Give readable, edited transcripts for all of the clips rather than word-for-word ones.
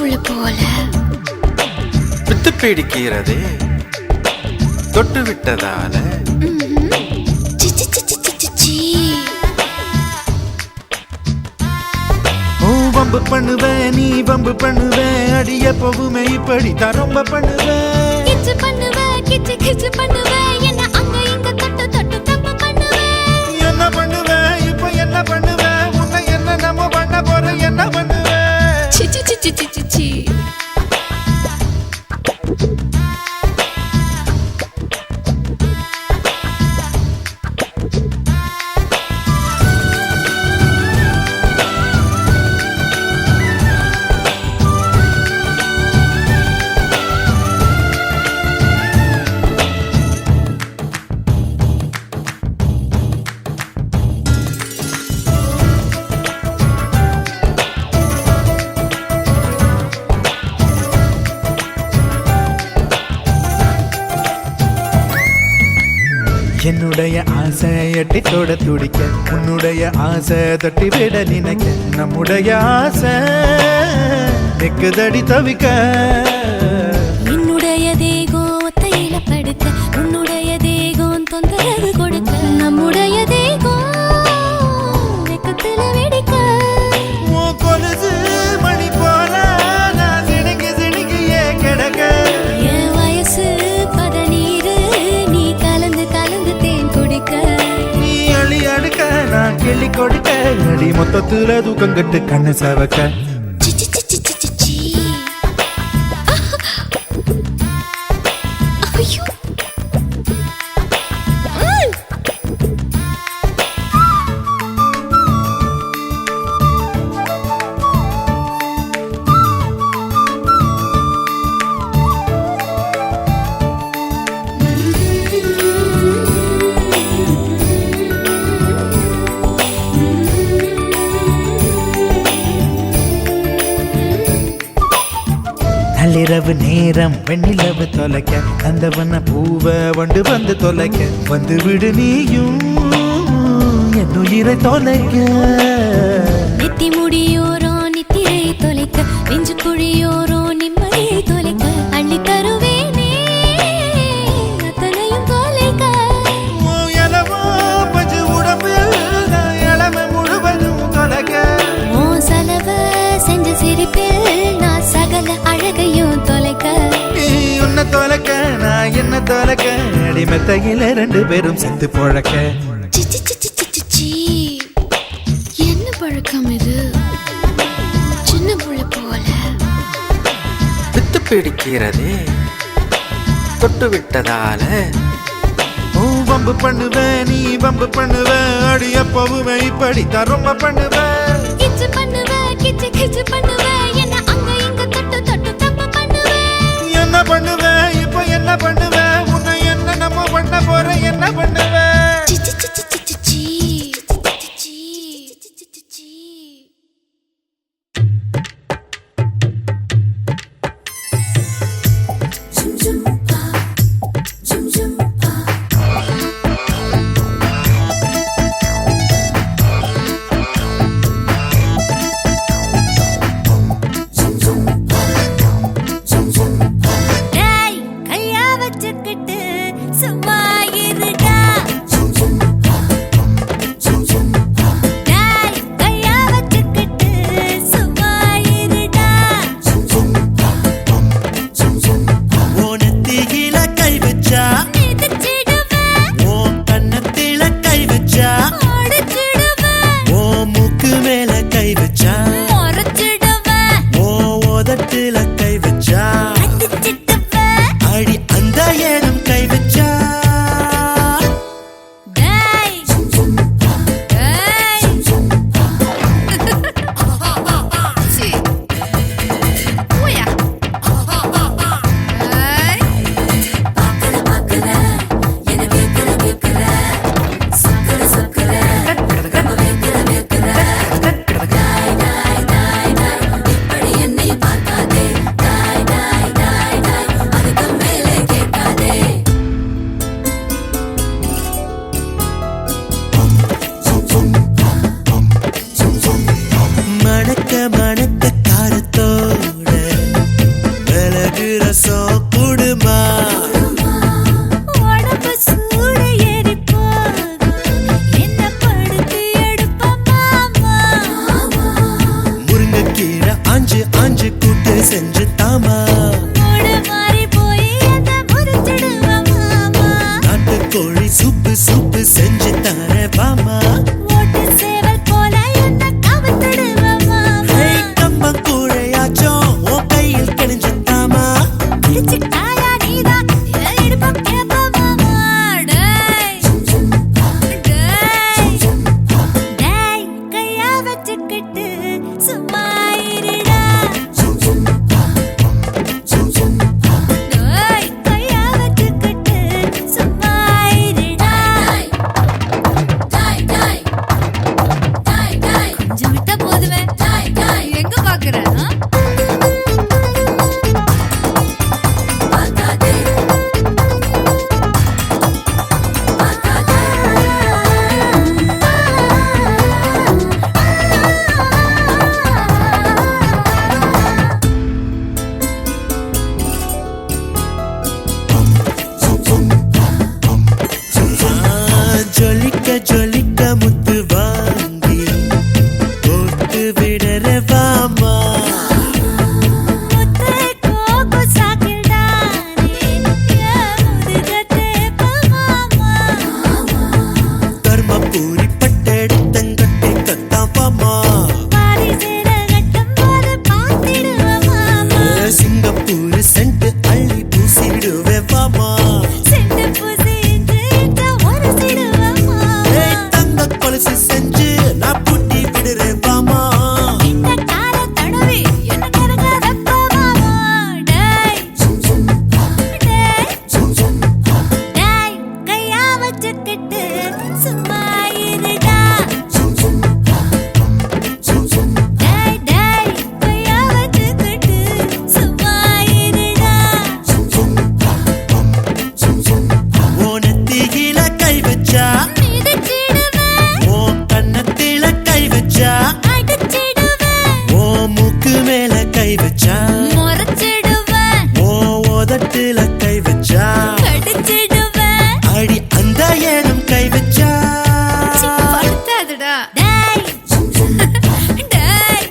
புள்ள போல வித்து பிடிக்கிறதே தொட்டு விட்டதால வம்பு பண்ணுவேன் நீ வம்பு பண்ணுவேன் அடிய போகுமே இப்படி தான் ரொம்ப பண்ணுவேன் கிச்சு பண்ணுவேன் கிச்சு கிச்சு பண்ணுவேன் என்ன அங்க இங்க தொட்டு தொட்டு தப்பு பண்ணுவேன் என்ன பண்ணுவேன் இப்ப என்ன பண்ணுவேன் உன்னை என்ன நம்ம பண்ண போற என்ன பண்ணுவேன் சி சி சி சி சி சி என்னுடைய ஆசை எட்டி தொட துடிக்க உன்னுடைய ஆசை தொட்டி விட நினைக்க நம்முடைய ஆசை நெக்குதடி தவிக்க என்னுடைய தேகம் ஒத்தையில படுக்க உன்னுடைய தேகம் தொந்தரவு கொடுக்க நம்முடைய தேகம் வெக்கத்துல வெடிக்க கொலுசு மணி போல நான் சிணிக்கு சிணிக்கு ஏன் கிடக்க என் வயசு பதநீரு நீ கலந்து கலந்து தேன் குடிக்க நீ அழி அடுக்க நான் கிள்ளி கொடுக்க அடி மொத்தத்துல தூக்கம் கட்டு கண்ணு சவக்க சி சி சி சி சி சி ஐயோ நள்ளிரவு நேரம் வெண்ணிலவு தொலைக்க அந்தவன பூவ வண்டு வந்து தொலைக்க வந்து விடு நீயும் என் உயிரை தொலைக்க நெத்தி முடியோரோ நித்திரை தொலைக்க நெஞ்சு குழியோரோ நிம்மதியை தொலைக்க அள்ளி தருவேனே அத்தனையும் தொலைக்க எலவோ பஞ்சு உடம்பில் நான் இளமை முழுவதும் தொலைக்க ஓ செலவ செஞ்ச சிரிப்பில் நான் சகல அழகையும் தொலைக்க நீ உன்னை தொலைக்க நான் என்ன தொலைக்க அடிமெத்தையில ரெண்டு பேரும் செத்து பொழக்க சி சி சி சி சி சி சி. என்ன பழக்கம் இது சின்ன புள்ள போல வித்து பிடிக்கிறதே தொட்டு விட்டதால வம்பு பண்ணுவேன் நீ வம்பு பண்ணுவேன் அடிய போகுமே இப்படி தான் ரொம்ப பண்ணுவேன் கிச்சு பண்ணுவேன் கிச்சு கிச்சு பண்ணுவேன் என்ன அங்க இங்க தொட்டு தொட்டு தப்பு பண்ணுவேன் என்ன பண்ணுவேன் இப்ப என்ன பண்ணுவேன் உன்னை என்ன நம்ம பண்ண போற என்ன பண்ணுவேன் சி சி சி சி சி சி சி சி சி C. Zum zum pa, zum zum pa. Zum zum pa, zum zum pa. ரசம் கூடுமா உடம்பு சூடு ஏறி போகும் என்ன படுத்து எடுப்ப மாமா முருங்கைக்கீரை ஆஞ்சு ஆஞ்சு கூட்டு செஞ்சு தாமா மூடு மாறி போய் என்ன முறிச்சிடுவ மாமா நாட்டுக்கோழி சூப்பு சூப்பு செஞ்சு தர வாமா ஓட்டு சேவல் போல என்ன கவுத்திடுவ மாமா கம்பங்கூழையாச்சும் உன் கையில் கிழிஞ்சு தாமா பிடிச்சிட்டாயா நீதான் என் இடுப்ப கேப்ப மாமா டேய் டேய் கையா வச்சுக்கிட்டு சும்மா இருடா டேய் கையா வச்சுக்கிட்டு சும்மா இருடா கொஞ்சம் விட்டா போதுமே எங்க பாக்குற ஜொலிக்க ஜொலிக்க முத்து வாங்கி போட்டு விடற வாமா முத்தை கோகு சாக்கிடானே என் முதுகத்தே மாமா தர்மபுரி பட்டெடுத்தங்கட்டை கத்தாம் வாமா பாரி சேர கட்டும் போது பார்த்திடுவ மாமா சிங்கப்பூர் சென்ட் அள்ளி பூசிடுவே வாமா செண்டு பூசி இன்று ஒரு சிடுவ மாமா தங்க கொலுசு செஞ்சு நான் பூட்டி விடுறேன் வாமா இந்த கால தடவி என்ன கரகரப்ப மாமா டேய் டேய் கையா வச்சுக்கிட்டு சும்மா இருடா டேய் கையா வச்சுக்கிட்டு சும்மா இருடா ஓனத்தியில கை வச்சா மிதிச்சிடுவேன் ஓ கண்ணத்தில கை வச்சா அடிச்சிடுவேன் ஓ மூக்கு மேல கை வச்சா முறைச்சிடுவேன் ஓ உதட்டுல கை வச்சா கடிச்சிடுவேன் அடி அந்த ஏனம் கை வச்சா படுத்தாதுடா டேய் டேய்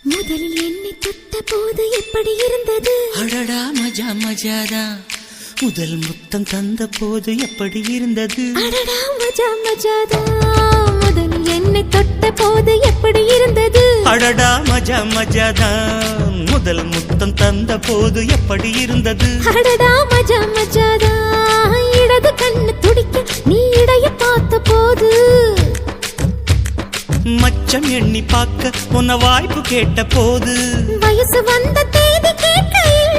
முதலில் என்னை தொட்ட போது எப்படி இருந்தது அடடா மஜா மஜாதா முதல் முத்தம் தந்த போது எப்படி இருந்தது அடடா மஜா மஜாதா முதலில் என்னை தொட்ட போது எப்படி இருந்தது அடடா மஜா மஜாதா முதல் முத்தம் தந்த போது எப்படி இருந்தது அடடா மஜா மஜாதா இடது கண்ணு துடிக்க நீ இடைய பார்த்த போது மச்சம் எண்ணி பார்க்க உன்ன வாய்ப்பு கேட்ட போது வயசு வந்த தேதி கேட்கையில்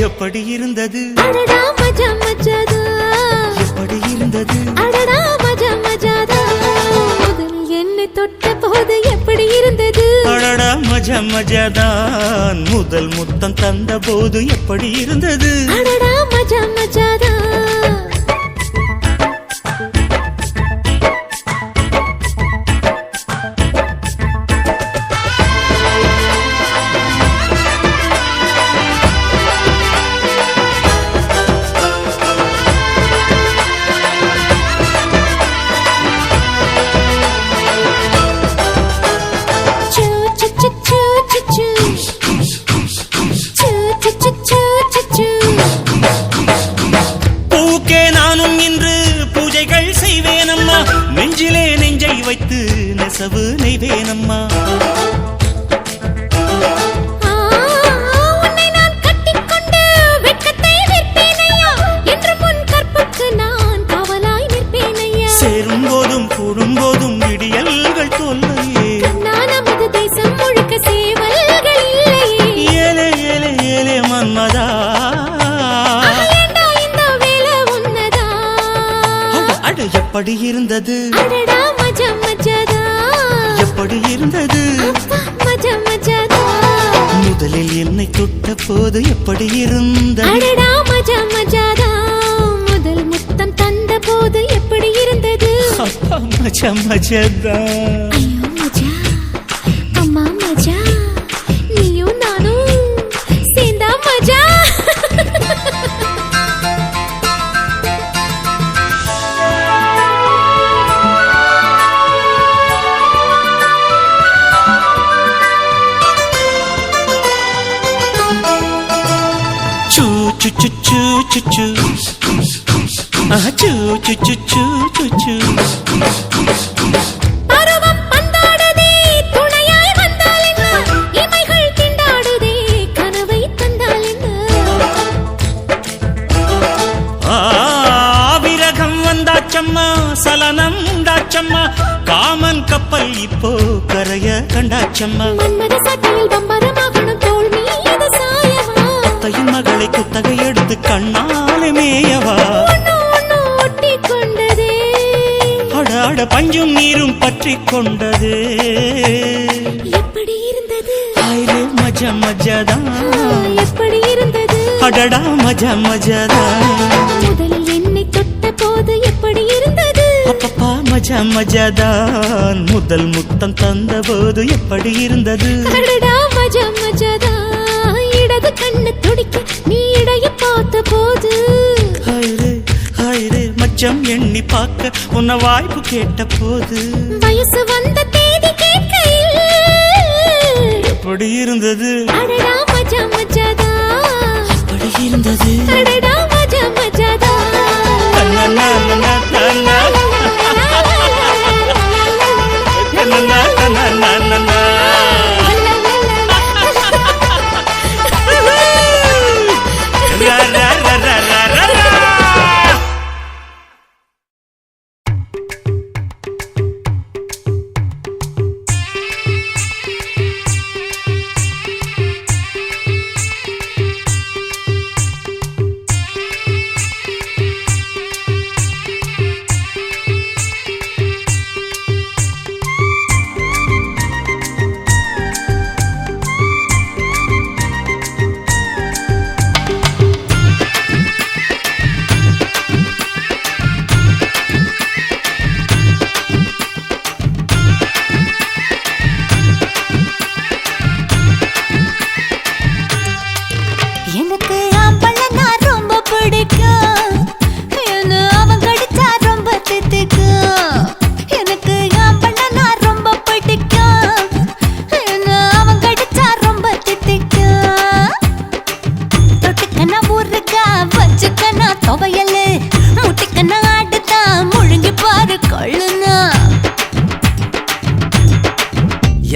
எப்படி இருந்தது அடடா மஜா மஜாதா எப்படி இருந்தது அடடா மஜா மஜாதா முதலில் என்னை தொட்ட போது எப்படி இருந்தது அடடா மஜா மஜாதான் முதல் முத்தம் தந்த போது எப்படி இருந்தது அடடா மஜா மஜாதா பூக்கே நானும் இன்று பூஜைகள் செய்வேனம்மா நெஞ்சிலே நெஞ்சை வைத்து நெசவு நெய்வேனம்மா உன்னை நான் கட்டிக்கொண்டு வெட்கத்தை நிற்பேனையா என்று முன் கற்புக்கு நான் காவலாய் நிற்பேனையா சேரும் போதும் கூடும் போதும் விடியல்கள் தொல்லையே நான் நமது தேசம் முழுக்க சேவல்கள் இல்லையே ஏலே ஏலே ஏலே மன்மதா அட எப்படி இருந்தது அடடா மஜா மஜாதா எப்படி இருந்தது அப்பா மஜா மஜாதா முதலில் என்னை தொட்ட போது எப்படி இருந்தது அடடா மஜா மஜாதா முதல் முத்தம் தந்த போது எப்படி இருந்தது அப்பா மஜா மஜாதா ஐயோ மஜா அம்மா மஜா நீயும் நானும் சேர்ந்தா மஜா Choo choo choo choo choo choo choo choo choo choo பருவம் பந்தாடுதே துணையாய் வந்தால் என்ன இமைகள் திண்டாடுதே கனவை தந்தால் என்ன விரகம் வந்தாச்சம்மா சலனம் உண்டாச்சம்மா காமன் கப்பல் இப்போ கரைய கண்டாச்சம்மா மன்மத சட்டையில் பம்பரமாகணும் தோல் மீது சாயவா அத்தையின் மகளை குத்தகை எடுத்து கண்ணாலே மேயவா ஒன்னு ஒட்டி கொண்டதே அடாட பஞ்சும் நீரும் பற்றி கொண்டது எப்படி இருந்தது ஆயிரே மஜா மஜாதா எப்படி இருந்தது அடடா மஜா மஜாதா முதலில் என்னை தொட்ட போது எப்படி இருந்தது அப்பப்பா மஜா மஜாதான் முதல் முத்தம் தந்த போது எப்படி இருந்தது அடடா மஜா மஜாதா இடது கண்ணு துடிக்க நீ இடைய பார்த்த போது ஹைரே ஹைரே மச்சம் எண்ணி பார்க்க உன்ன வாய்ப்பு கேட்ட போது வயசு வந்த தேதி கேட்கையில் எப்படி இருந்தது அடடா மஜா மஜாதா எப்படி இருந்தது அடடா மஜா மஜாதா தன்னன்னா தன்னா தன்னன்னா தன்னா ரா ரா ரா ரா ரா ரா எனக்கு ஆம்பளனா ரொம்ப பிடிக்கும் என்ன அவன் கடிச்சா ரொம்ப தித்திக்கும் எனக்கு ஆம்பளனா ரொம்ப பிடிக்கும் என்ன அவன் கடிச்சா ரொம்ப தித்திக்கும் தொட்டுக்கனா ஊருக்கா வச்சுக்கனா துவையல் முட்டிக்கனா ஆடுதா முழுங்கி பாரு கொள்ளுனா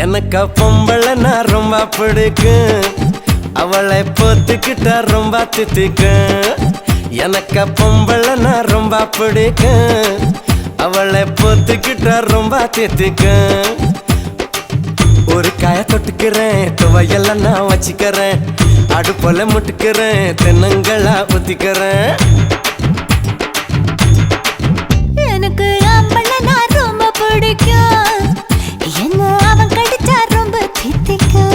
எனக்கு பொம்பளைன்னா ரொம்ப பிடிக்கும் அவளை பொத்துக்கிட்டா ரொம்ப தித்திக்கும் எனக்கு பொம்பளைன்னா ரொம்ப பிடிக்கும் அவளை பொத்துக்கிட்டா ரொம்ப தித்திக்கும் ஒரு காய தொட்டுக்கிறேன் துவையெல்லாம் நான் வச்சுக்கிறேன் அடுப்போல முட்டுக்கிறேன் தென்னங்களா ஊத்திக்கிறேன் எனக்கு ஆம்பளனா ரொம்ப பிடிக்கும் என்ன அவன் கடிச்சா ரொம்ப தித்திக்கும்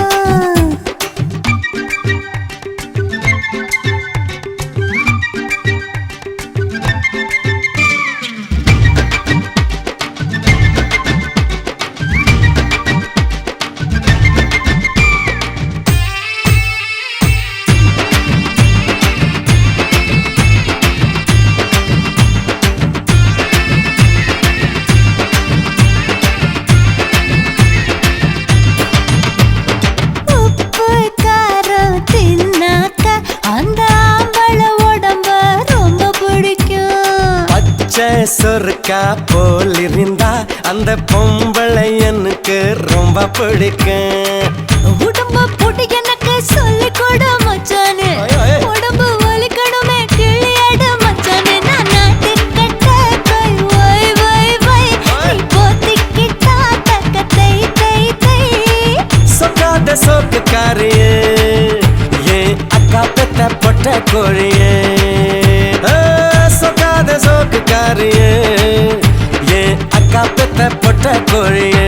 உப்பு காரம் தின்னாக்க அந்த ஆம்பள உடம்ப ரொம்ப பிடிக்கும் பச்சை சொருக்கா போல் இருந்தா அந்த பொம்பளை எனக்கு ரொம்ப பிடிக்கும் உடம்ப போட்டு எனக்கு சொல்லி கொட மச்சானே உடம்பு வலிக்கணுமே கிளியாட மச்சானே நான் நாட்டு கட்ட கை வை வை வை நீ போத்திக்கிட்டா தக்க தை தை தை சொல்லாத சோக்குக்காரியே ஏன் அக்கா பெத்த பொட்ட கோழியே சொல்லாத சோக்குக்காரியே முட்டை கோழியே.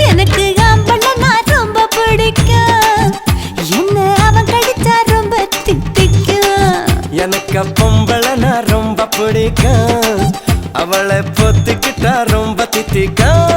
எனக்கு ஆம்பளனா ரொம்ப பிடிக்கும், என்ன அவன் கடிச்சா ரொம்ப தித்திக்கும். எனக்கு பொம்பளைனா ரொம்ப பிடிக்கும், அவளை பொத்திக்கிட்டா ரொம்ப தித்திக்கும்.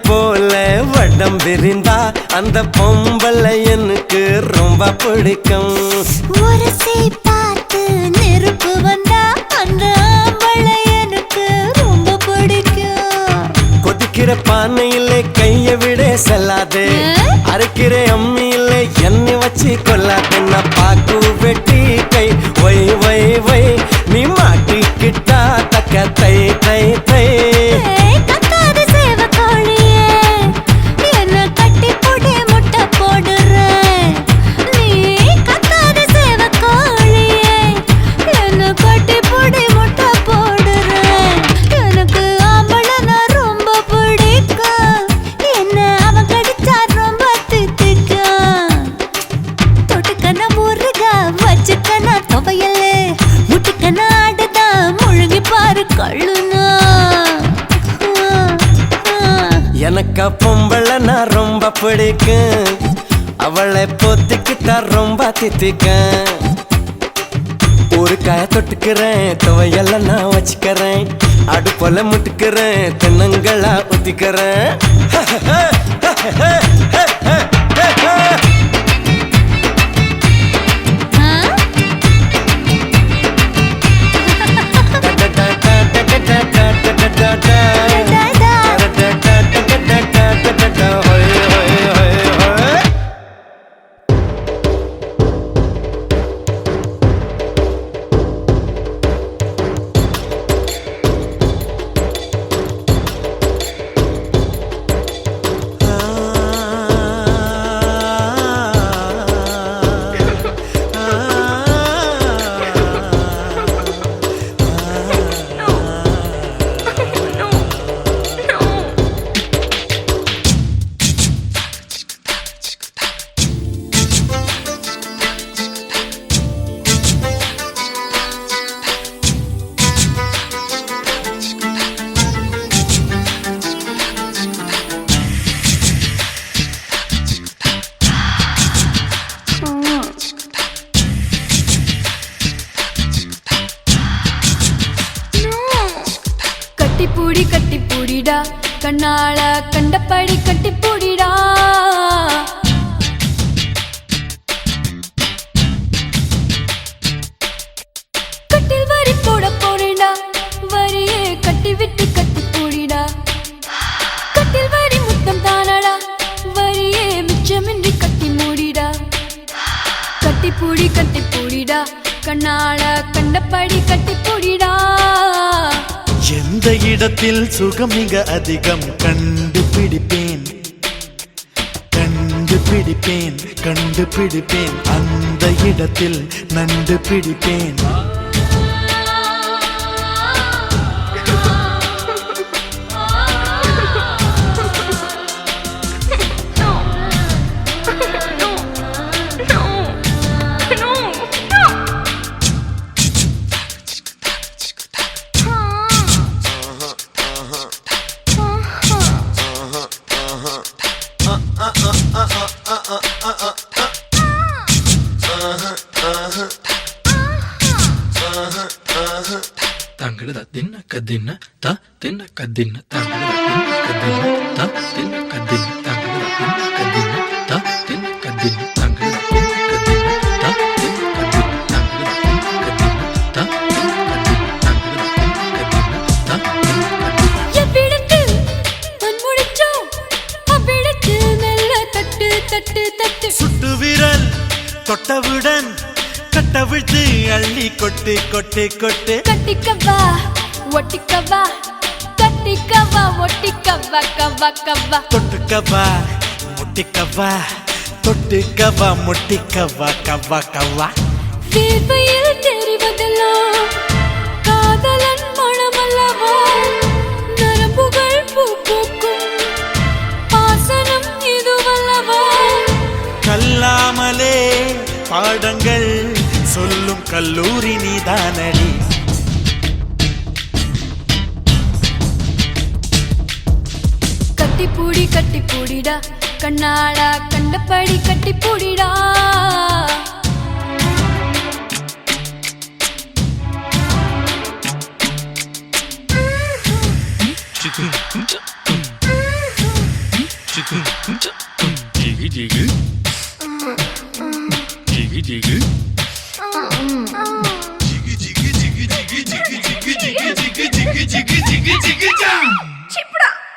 போல வடம் விரிந்தா அந்த பொம்பளை எனக்கு ரொம்ப பிடிக்கும். உரசி பார்த்து நெருப்பு வந்தா அந்த ஆம்பளை எனக்கு ரொம்ப பிடிக்கும். கொதிக்கிற பானையிலே கைய விட செல்லாதே, அரைக்கிற அம்மியில எண்ணெய் வச்சு கொள்ளாதே. நான் பாக்கு வெட்டி கை வை வை வை, நீ மாட்டிக்கிட்டா தக்க தை தை தை. எனக்கு பொம்பளைனா ரொம்ப பிடிக்கும், அவளை பொத்திக்கிட்டா ரொம்ப தித்திக்கும். ஒரு காய தொட்டுக்கிறேன், துவையெல்லாம் நான் வச்சுக்கிறேன், அடுப்பொல முட்டுக்கிறேன், தென்னங்களா ஊத்திக்கிறேன். கட்டி பூடிடா கண்ணால கண்டபடி கட்டி பூடிடா. கட்டில் வரி போட போறேடா, வரியே கட்டி விட்டு கட்டி பூடிடா. கட்டில் வரி முத்தம் தானடா, வரியே மிச்சமின்றி கட்டி மூடிடா. கட்டி பூடிடா கண்ணால கண்டபடி கட்டி பூடிடா. எந்த இடத்தில் சுகம் மிக அதிகம் கண்டுபிடிப்பேன், கண்டுபிடிப்பேன், கண்டுபிடிப்பேன், அந்த இடத்தில் நண்டு பிடிப்பேன். தங்கட தின்ன கதின்ன த தின்ன கதின்ன தங்கட தின்ன கதின்ன த தின்ன கதின்ன தங்கட தின்ன கதின்ன த தின்ன கதின்ன தங்கட தின்ன கதின்ன த தின்ன கதின்ன தங்கட தின்ன கதின்ன த தின்ன கதின்ன தங்கட தின்ன கதின்ன த தின்ன கதின்ன. எப்பிடத்து பொன்முடிச்சோ அப்பிடத்து மெல்ல தட்டு தட்டு தட்டு. சுட்டு விரல் தொட்டவுடன் கட்டவிழ்த்து அள்ளி கொட்டு கொட்டு கொட்டு கட்டிக்கவா ஒட்டிக்கவா கட்டிக்கவா ஒட்டிக்கவா கவா கவா தொட்டுக்கவா முட்டிக்கவா தொட்டுக்கவா முட்டிக்கவா கவா கவா வேர்வையில் தெரிவதெல்லாம் காதலன் மனமல்லவா நரம்புகள் பூ பூக்கும் பாசனம் இதுவல்லவா கல்லாமலே பாடங்கள் சொல்லும் கல்லூரி நீதானடி கட்டி பூடிடா கண்ணாளா கண்டபடி கட்டி பூடிடா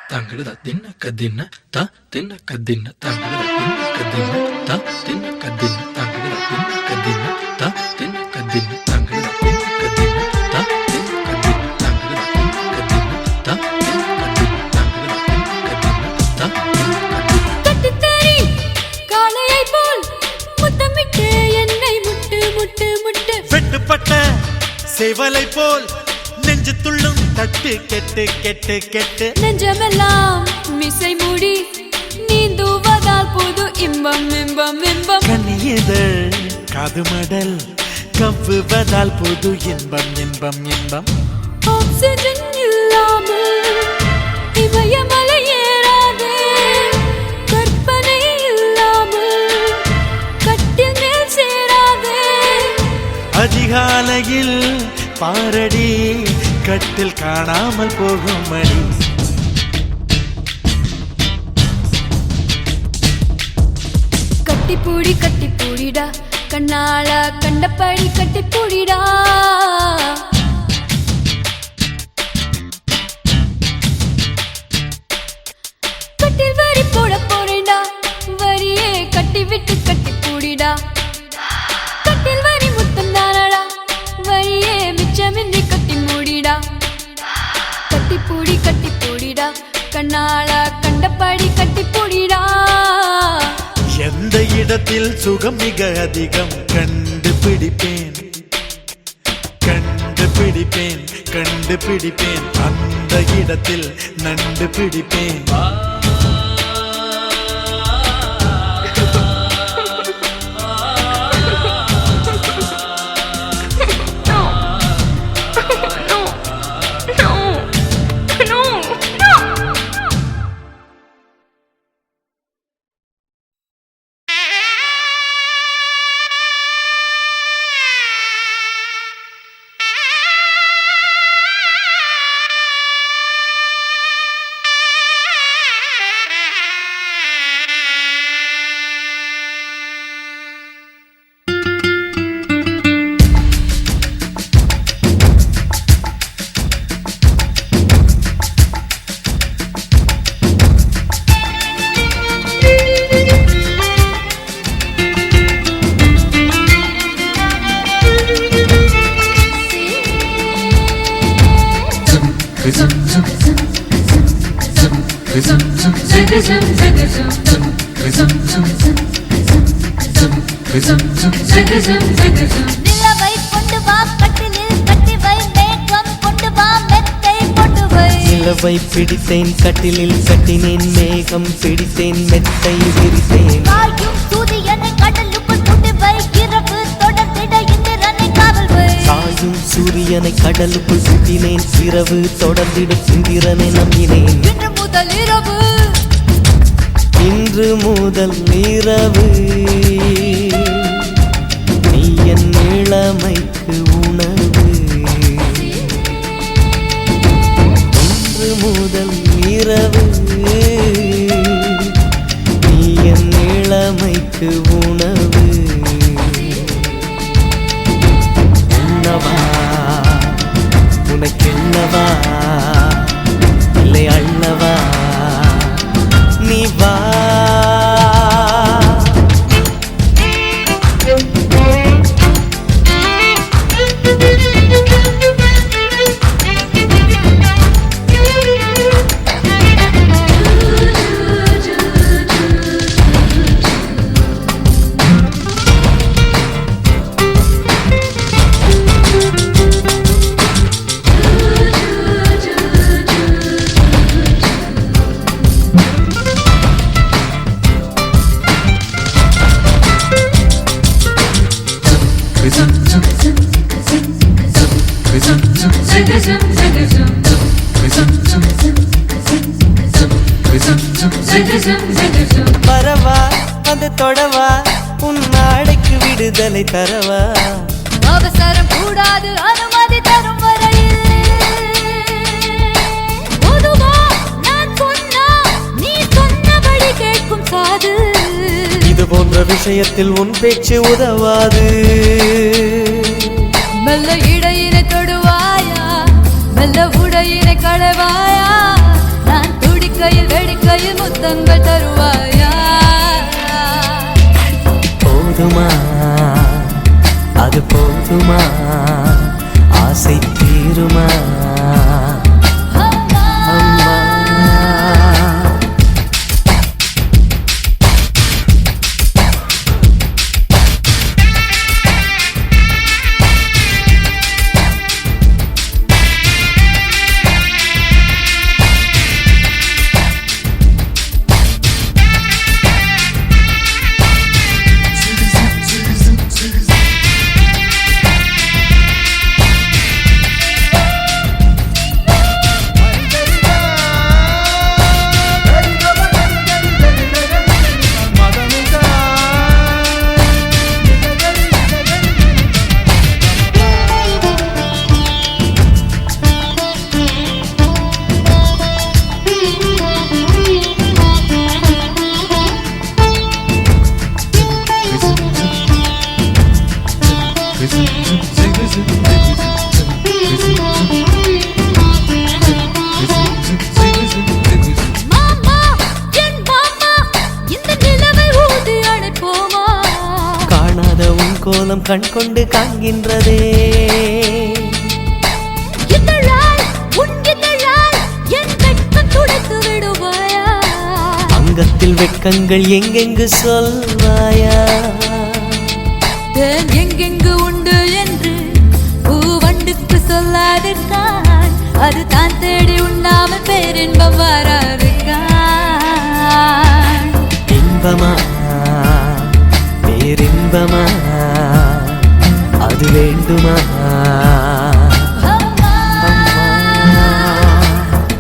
தங்கடா தின்ன கதின்ன தா தின்ன கதின்ன தங்கடா தின்ன கதின்ன தா தின்ன கதின்ன தங்கடா தின்ன கதின்ன தா தின்ன கதின்ன தங்கடா தின்ன கதின்ன தா தின்ன கதின்ன தங்கடா தின்ன கதின்ன தா தின்ன கதின்ன தங்கடா தின்ன கதின்ன தா கட்டித்தறி காளையை போல் முத்தமிட்டு என்னை முட்டு முட்டு முட்டு வெட்டுப்பட்ட சேவலை போல் நெஞ்சு துள்ளும் தட்டு கெட்டு கெட்டு கெட்டு நெஞ்சமெல்லாம் மிசை மூடி நீந்துவதால் புது இன்பம் இன்பம் இன்பம் கனியதழ் காது மடல் கவ்வுவதால் புது இன்பம் இன்பம் இன்பம் ஆக்சிஜன் இல்லாமல் இமயமலை ஏறாதே கற்பனை இல்லாமல் கட்டில் மேல் சேராதே அதிகாலையில் பாரடி கட்டில் காணாமல் போகும் மணி கட்டி பூடிடா கண்ணாளா கண்டபடி கட்டி பூடிடா கட்டில் வரி போட போறேன்டா வரியே கட்டி விட்டு கட்டி பூடிடா கட்டில் வரி முத்தம் தானடா வரியே மிச்சமின்றி கட்டி மூடிடா கட்டி பூடிடா கண்ணாளா கண்டபடி கட்டி பூடிடா எந்த இடத்தில் சுகம் மிக அதிகம் கண்டுபிடிப்பேன் கண்டுபிடிப்பேன் கண்டுபிடிப்பேன் அந்த இடத்தில் நண்டு பிடிப்பேன் நிலவை கொண்டு வா கட்டிலில் கட்டி வை மேகம் கொண்டு வா மெத்தை கொண்டு வை நிலவை பிடித்தேன் கட்டிலில் கட்டினேன் மேகம் பிடித்தேன் மெத்தை விரித்தேன் காயும் சூரியனை கடலுக்குள் கொண்டு வை இரவு தொடர்ந்திட இந்திரனை காவல் வை காயும் சூரியனை கடலுக்குள் சுட்டினேன் இரவு தொடர்ந்திடும் இந்திரனை நம்பினேன் இன்று முதல் இரவு நீ என் இளமைக்கு உணவு இன்று முதல் இரவு நீ என் இளமைக்கு உணவு உண்ணவா உனக்கென்னவா இல்லை அள்ளவா நீ வா வரவா வந்து தொடவா உன் நாடைக்கு விடுதலை தரவா அவசரம் கூடாது அனுமதி தரும் வரையில் பொதுவா நான் சொன்னா நீ சொன்னபடி கேட்கும் காது இது போன்ற விஷயத்தில் உன் பேச்சு உதவாது மெல்ல இடையினை தொடுவாயா மெல்ல உடையினை களைவாயா நான் துடிக்கையில் வெடிக்கையில் முத்தங்கள் தருவாயா போதுமா அது போதுமா ஆசை தீருமா அம்மா மாமா என் மாமா இந்த நிலவை ஊதி அணைப்போமா காணாத உன் கோலம் கண் கொண்டு காண்கின்றதே இதழாய் உன் இதழாய் என் வெட்கம் துடைத்து விடுவாயா அங்கத்தில் வெட்கங்கள் எங்கெங்கு சொல்வாயா தேன் எங்கெங்கு உண்டு என்று பூவண்டுக்கு சொல்லாதிருக்கான் அது தான் தேடி உண்ணாமல் பேரின்பம் வராதிருக்கான் இன்பமா பேரின்பமா அது வேண்டுமா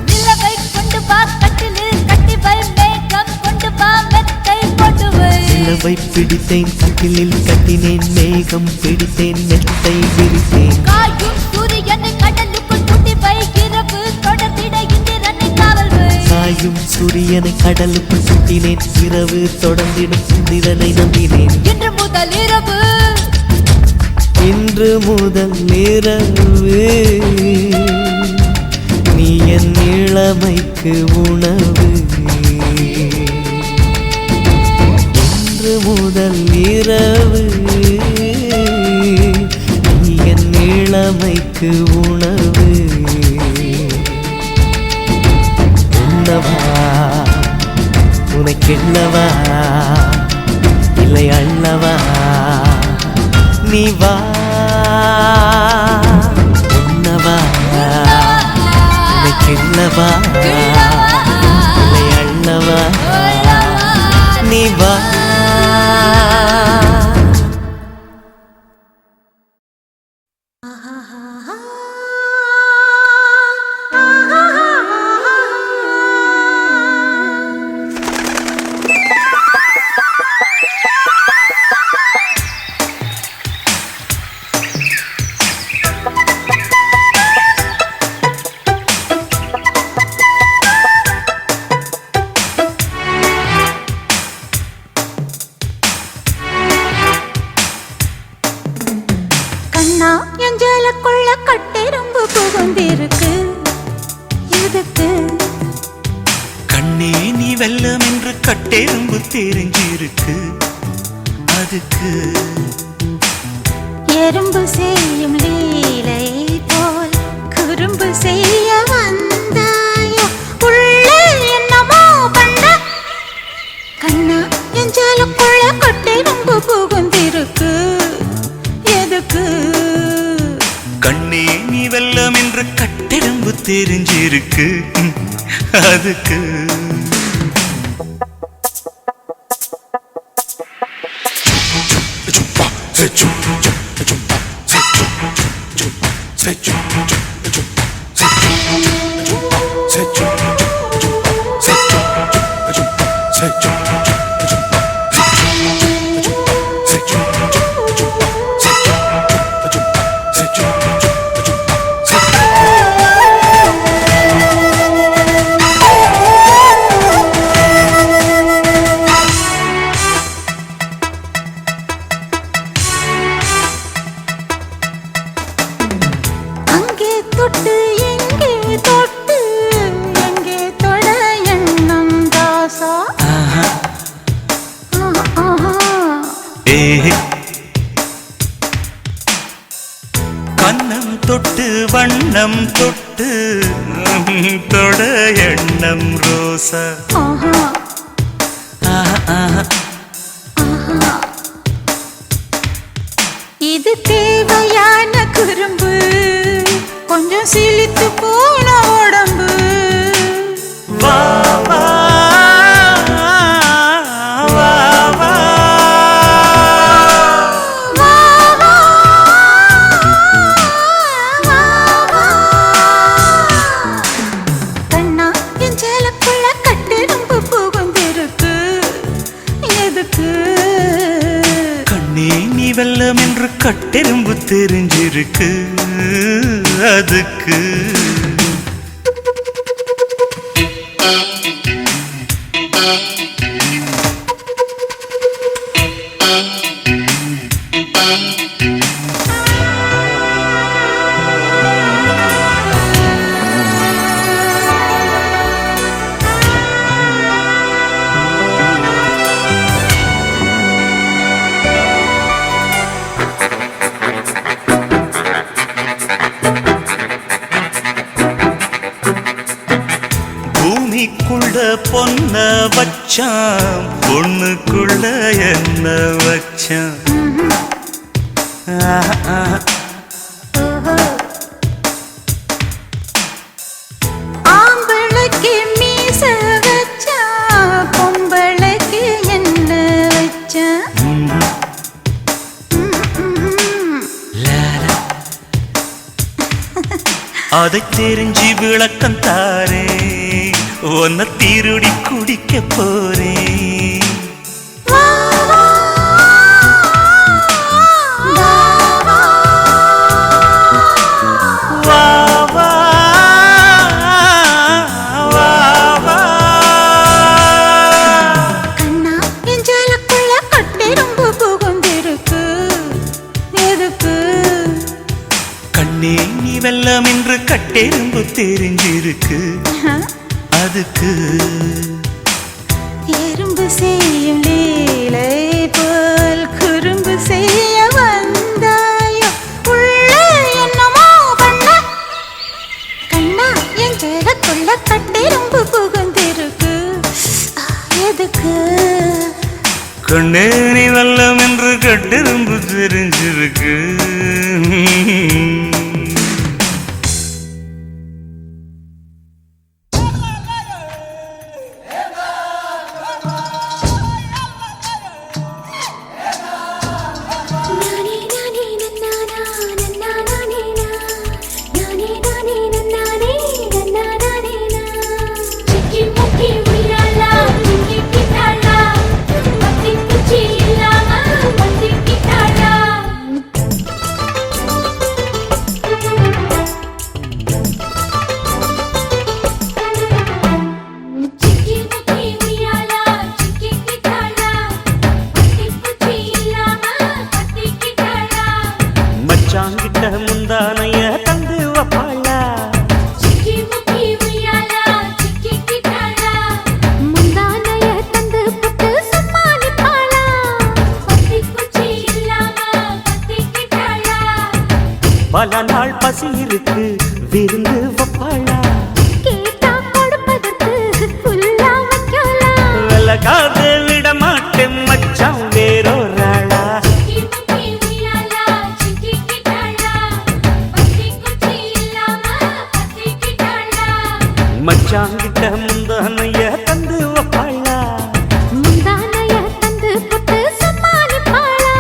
நிலவை கொண்டு வா கட்டிலில் கட்டி வை மேகம் கொண்டு வா மெத்தை போட்டு வை நிலவை பிடித்தேன் கட்டிலில் கட்டினேன் மேகம் பிடித்தேன் மெத்தை விரித்தேன் காயும் சூரியனை கடலுக்குள் துண்டி வை இரவு தொடர்ந்திட இந்திரனை காவல் வை காயும் சூரியனை கடலுக்குள் சுட்டினேன் இரவு தொடர்ந்திடும் சுந்திரனை நம்பினேன் இன்று முதல் இரவு நீ என் இளமைக்கு உணவு இன்று முதல் இரவு நீ என் இளமைக்கு உணவு உண்ணவா உனக்கென்னவா இல்லை அண்ணவா நீ வா உண்ணவா உனக்கென்னவா இல்லை அண்ணவா நீ வா எஞ்சலுக்குள்ள கட்டெரும்பு புகுந்திருக்கு எதுக்கு கண்ணே நீ வெல்லம் என்று கட்டெரும்பு தெரிஞ்சிருக்கு அதுக்கு எறும்பு செய்யும் லீலை போல் குறும்பு செய்ய வந்தாயோ உள்ளே என்னமோ கண்ட கண்ணா எஞ்சலுக்குள்ள கட்டெரும்பு புகுந்திருக்கு எதுக்கு கண்ணே நீ வெல்லம் என்று கட்டெரும்பு தெரிஞ்சிருக்கு அதுக்கு தொட்டு வண்ணம் தொட்டு தொட எண்ணம் ரோசா. ஆஹா ஆஹா, ஆஹா. இது தேவையான குறும்பு கொஞ்சம் சிலித்து போன உடம்பு. வா வா வா வா வா, வா, வா, வா. கண்ணா என் சேலக்குள்ள கட்டெரும்பு புகுந்திருக்கு எதுக்கு? கண்ணே நீ வெல்லம் என்று கட்டெரும்பு தெரிஞ்சிருக்கு அதுக்கு. பூமிக்குள்ள பொன்ன வச்சான் பொண்ணுக்குள்ள என்ன வச்சான். ஆஹா, ஆஹா. ஆம்பளைக்கு மீச வச்சா பொம்பளைக்கு என்ன வச்சா? அதை தெரிஞ்சு விளக்கம் தாரே உன்னை திருடி குடிக்க போறேன். வா, வா, வா, வா. வா வா வா வா. கண்ணா என் சேலக்குள்ள கட்டெரும்பு புகுந்திருக்கு எதுக்கு? கண்ணே நீ வெல்லம் என்று கட்டெரும்பு தெரிஞ்சிருக்கு அதுக்கு. எறும்பு செய்யும் லீலை போல் குறும்பு செய்ய வந்தாயோ உள்ளே என்னமோ பண்ண. கண்ணா என் சேலக்குள்ள கட்டெரும்பு புகுந்திருக்கு எதுக்கு? கண்ணே நீ வெல்லம் என்று கட்டெரும்பு தெரிஞ்சிருக்கு. மச்சாங்கிட்ட முந்தானைய தந்து வப்பாளா. முந்தானைய தந்து புட்டு சம்மானிப்பாளா. பல நாள் பசி இருக்கு விருந்து வப்பாளா. கேட்டா கொடுப்பதற்கு புல்லா வைக்கலாம். விலகாத விட மாட்டேன் மச்சான் வேறொராளா. மச்சாங்கிட்ட முந்தானைய தந்து வப்பாளா. முந்தானைய தந்து புட்டு சம்மானிப்பாளா.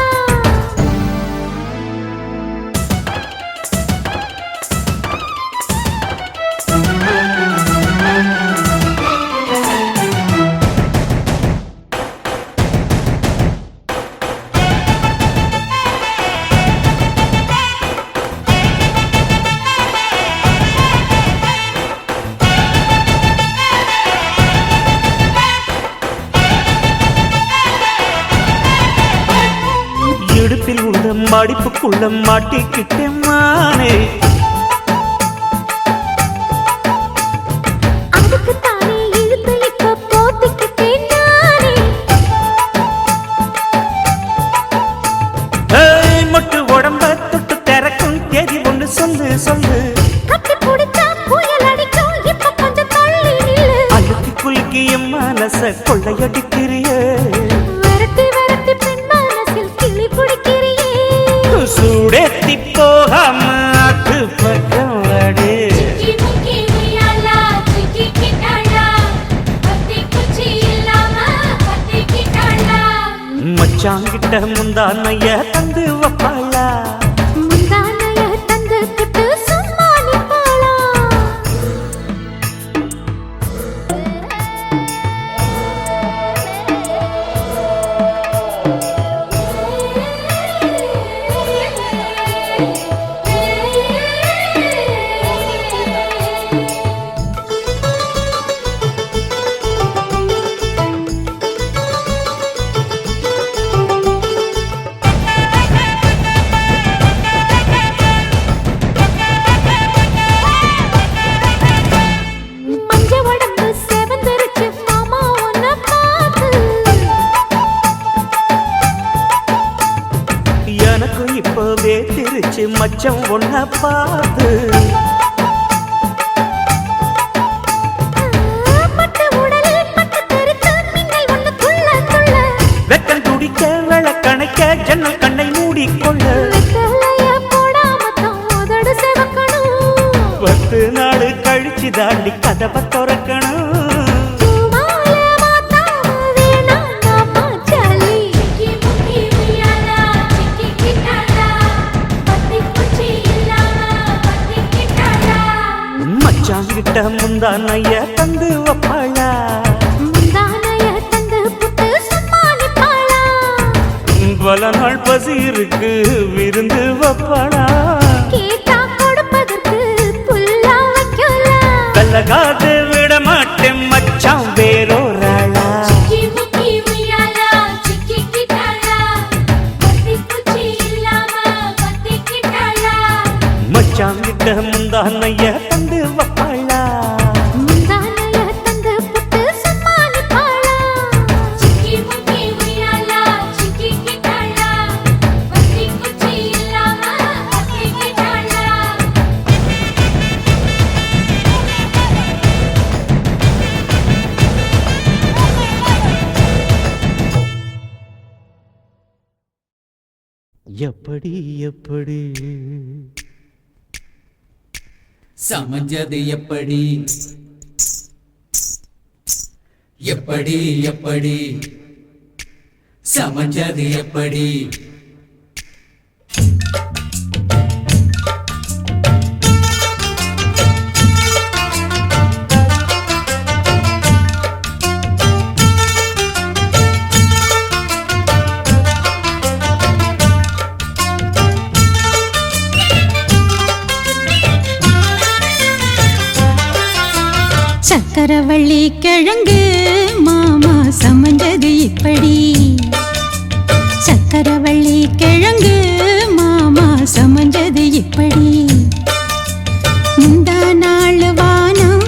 இடுப்பில் உள்ள மடிப்புக்குள்ள மாட்டிக்கிட்டேன் மானே. அதுக்கு தானே இழுத்து இப்ப போத்திக்கிட்டேன் நானே. மொட்டு உடம்ப தொட்டு திறக்கும் தேதி ஒன்று சொல்லு சொல்லு கட்டி பிடிச்சா புயல் அடிக்கும் இப்ப கொஞ்சம் தள்ளி நில்லு அழுத்தி குலுக்கி என் மனச கொள்ளையடிக்கிறியே விரட்டி விரட்டி பெண் மனசில் கிளி பிடிக்கிறியே சூடேத்தி போகாம ஆத்து பக்கம் வாடு மச்சாங்கிட்ட முந்தானைய தந்து வப்பாளா முந்தானைய தந்து புட்டு சும்மா நிப்பாளா இப்பவே திருச்சி மச்சம் ஒன்ன பார்த்து வெக்கம் துடிக்க விளக்கணைக்க ஜன்னல் கண்ணை மூடிக்கொள்ள 10 நாள் கழிச்சு தாண்டி கதவை திறக்கணும் மச்சாங்கிட்ட முந்தானைய தந்து வப்பாளா பல நாள் பசி இருக்கு விருந்து வப்பாளா கல்லகாது விட மாட்டேன் மச்சான் வேறோராளா மச்சாங்கிட்ட முந்தானைய தந்து வப்பாளா எப்படி எப்படி சமஞ்சது எப்படி எப்படி எப்படி சமஞ்சது எப்படி சக்கரவள்ளி கிழங்கு மாமா சமஞ்சது இப்படி சக்கரவள்ளி கிழங்கு மாமா சமஞ்சது இப்படி முந்தா நாள் வானம்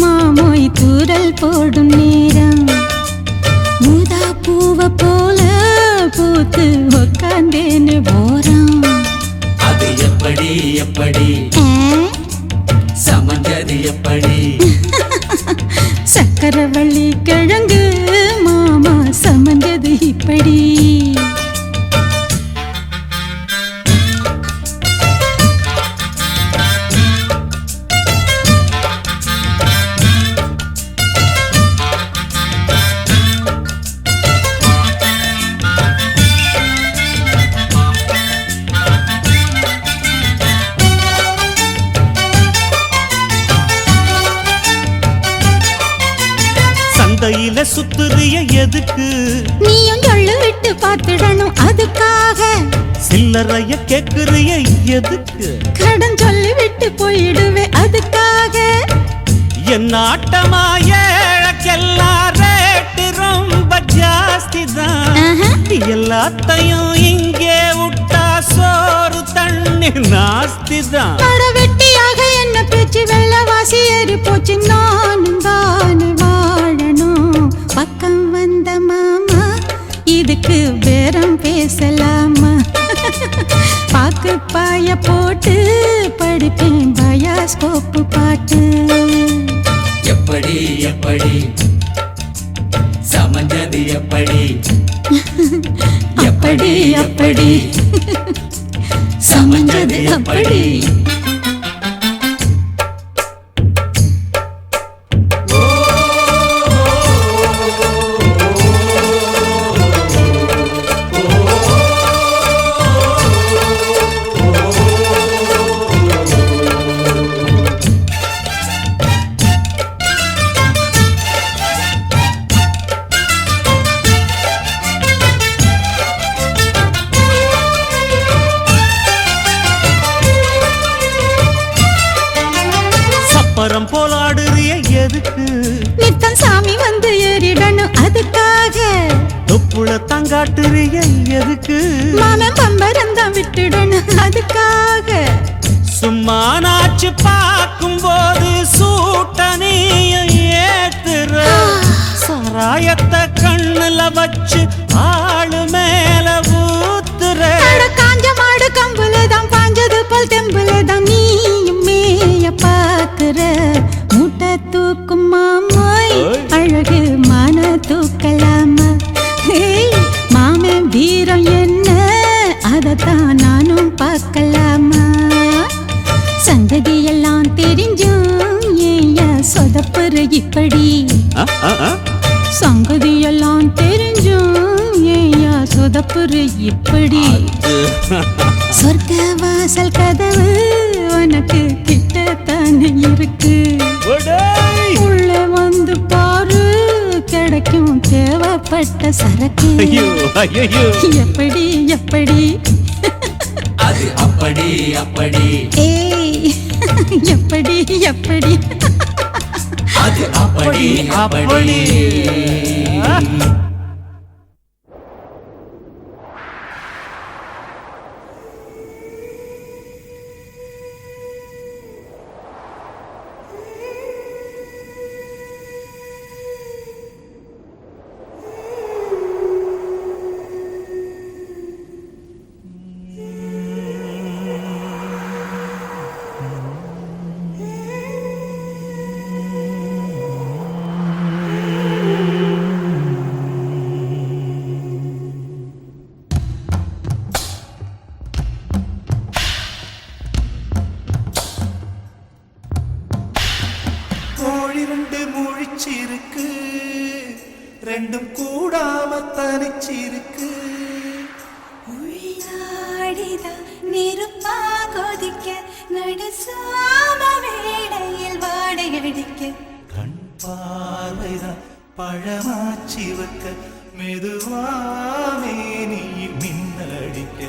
மாமோய் தூரல் போடும் நேரம் மூதா பூவ போல பூத்து உக்காந்தேன்னு போறான் அது எப்படி எப்படி சமஞ்சது எப்படி சக்கரவள்ளி கிழங்கு மாமா சமஞ்சது இப்படி சந்தையில சுத்துறிய எதுக்கு நீயும் சொல்லு விட்டு பார்த்துடணும் அதுக்காக சில்லறைய கேக்குறிய எதுக்கு கடன் சொல்லி விட்டு போயிடுவே அதுக்காக என் ஆட்டமா ஏழக்கெல்லாம் ரேட்டு ரொம்ப ஜாஸ்தி தான் எல்லாத்தையும் இங்கே விட்டா சோறு தண்ணி நாஸ்தி தான் வெட்டியாக என்ன பேச்சு வெள்ளவாசி ஏறி போச்சு நானும் தான் வாழணும் பக்கம் வந்த மாமா இதுக்கு பேரம் பேசலாமா பாக்கு பாய போட்டு படிப்பேன் அது அப்படி பரம் போலாடுறிய எதுக்கு நித்தம் சாமி வந்து ஏறிடணும் அதுக்காக தொப்புள தங்காட்டுறிய எதுக்கு மாமன் பம்பரந்தான் விட்டுடணும் அதுக்காக சும்மா நாச்சு பார்க்கும் போது சூட்டனையும் ஏத்துற சாராயத்தை கண்ணுல வச்சு ஆளு மேல ஊத்துற காஞ்ச மாடு கம்புலதான் பாஞ்சது போல் தெம்புலதான் நீயும் மேய பாக்குற மூட்டை தூக்கும் மாமாய் அழகு மான தூக்கலாமா மாமன் வீரம் என்ன அதத்தான் நானும் பார்க்கலாமா சங்கதி எல்லாம் தெரிஞ்சும் ஏயா சொதப்புற இப்படி சங்கதி எல்லாம் தெரிஞ்சும் ஏயா சொதப்புற இப்படி சொர்க்க வாசல் கதவு உனக்கு கிட்டத்தானே இருக்கு உள்ள வந்து பாரு கிடைக்கும் தேவைப்பட்ட சரக்கு எப்படி எப்படி அது அப்படி அப்படி ஏய் எப்படி எப்படி அது அப்படி அப்படி முழிச்சிருக்கு ரெண்டும் கூடாம தனிச்சிருக்கு உள்ளாடிதான் நெருப்பா கொதிக்க நடுசாம வேளையில் வாடையடிக்க கண் பார்வைதான் பழமாச்சி வைக்க மெதுவாமே நீ மின்னடிக்க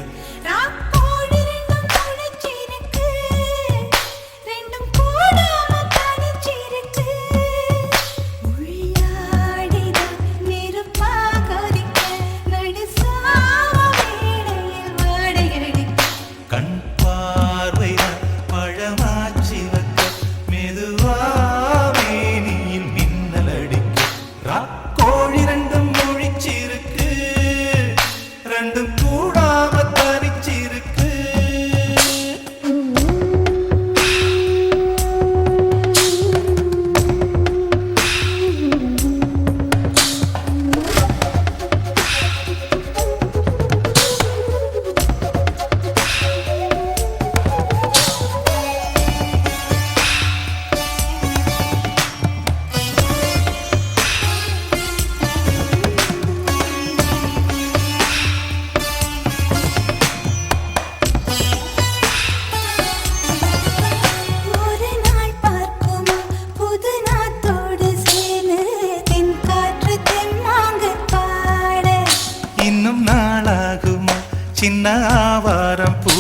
சின்ன ஆவாரம் பூ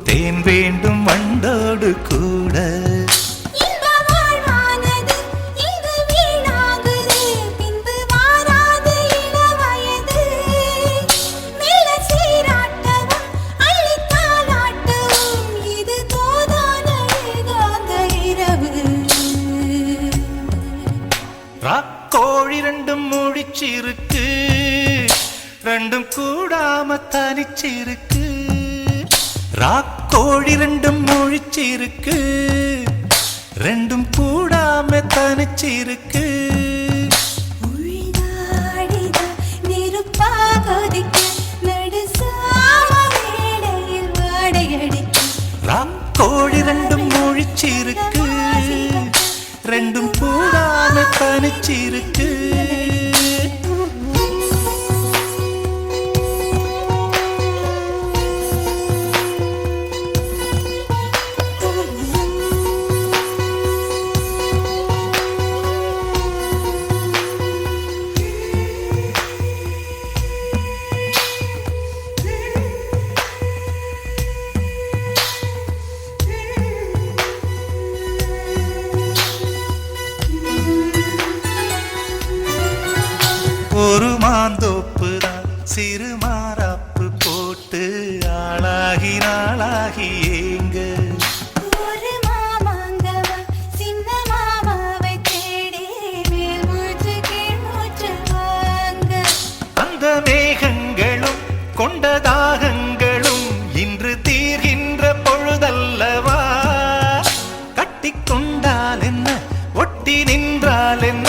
தேன் வேண்டும் வண்டோடு கூட ராக்கோழி ரெண்டும் முழிச்சிருக்கு ரெண்டும் கூடாம தனிச்சிருக்கு ராக்கோழி ரெண்டும் முழிச்சிருக்கு ரெண்டும் கூடாம தனிச்சிருக்கு நெருப்பா கொதிக்க நடுசாம வேளையில் வாடையடிக்க ராக்கோழி ரெண்டும் முழிச்சிருக்கு, ரெண்டும் கூடாம தனிச்சிருக்கு. ஒரு மாந்தோப்பு தான் சிறு மாறாப்பு போட்டு ஆளாகி நாளாகி ஏங்க. ஒரு மாமாங்கவ சின்ன மாமாவை தேடி மேல் மூச்சு கீழ் மூச்சு வாங்க. அந்த மேகங்களும் கொண்ட தாகங்களும் இன்று தீர்கின்ற பொழுதல்லவா. கட்டிக்கொண்டால் என்ன, ஒட்டி நின்றால் என்ன,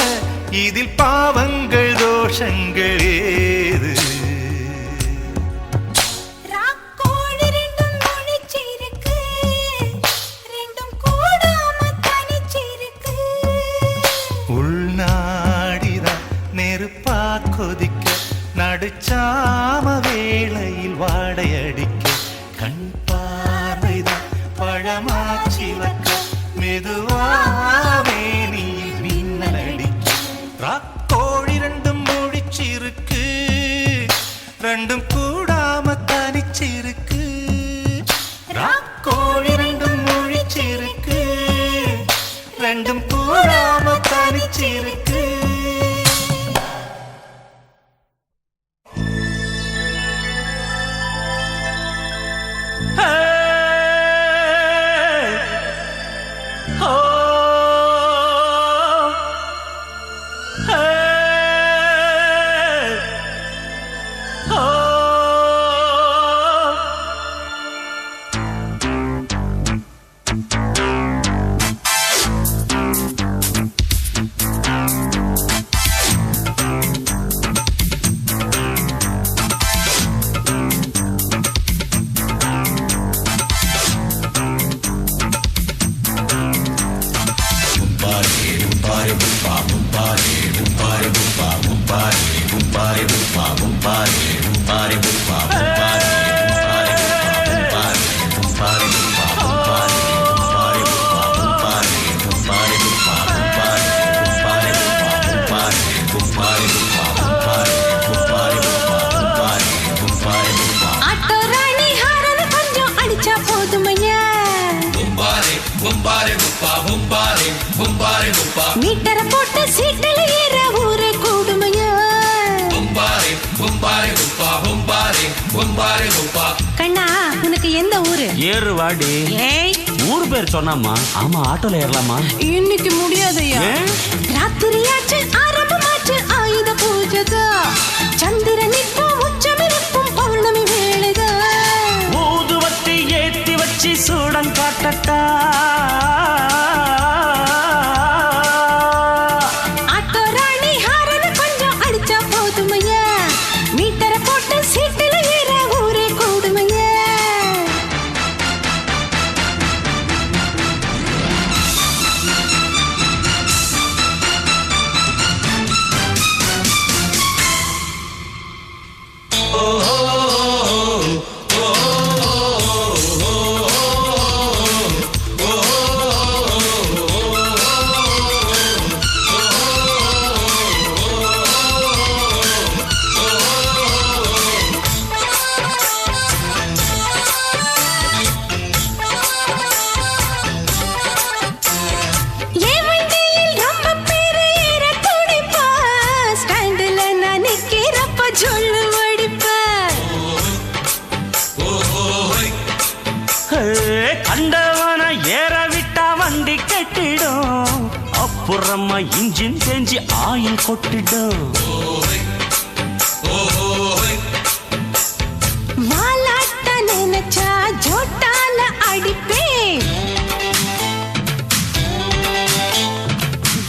இதில் பாவங்கள் தோஷங்கள் ஏது? ராக்கோழி ரெண்டும் முழிச்சிருக்கு, ரெண்டும் கூடாம தனிச்சிருக்கு. உள்நாடிதான் நெருப்பா கொதிக்க, நடுச்சாம வேளையில் வாடையடிக்க, கண் பார்வைதான் பழமாச்சி வைக்க, மெதுவாவே நீ மின்னல் அடிக்க. ராக்கோழி ரெண்டும் முழிச்சிருக்கு, ரெண்டும் கூடாம தனிச்சிருக்கு. ராக்கோழி ரெண்டும் முழிச்சிருக்கு, ரெண்டும் கூடாம தனிச்சிருக்கு. மீட்டர போட்டு சீட்டில் ஏற ஊரே கூடுமையா. கண்ணா, உனக்கு எந்த ஊரு? ஏறுவாடி. ஏய், ஊர் பேர் சொன்னாமா? ஆமா, ஆட்டோல ஏறலாமா? இன்னைக்கு முடியாதையா. ராத்திரியாச்சு, ஆரம்பமாச்சு, ஆயுத பூஜைதா. சந்திரன் இப்போ உச்சமிருக்கும் பௌர்ணமி வேளைதா. ஊதுவத்தி ஏத்தி வச்சு சூடம் காட்டட்டா. கண்டவன ஏற விட்டா வண்டி கட்டிடும், அப்புறமா இன்ஜின் செஞ்சு ஆயில் கொட்டிடும். வாலாட்ட நினைச்சா ஜோட்டால அடிப்பேன்,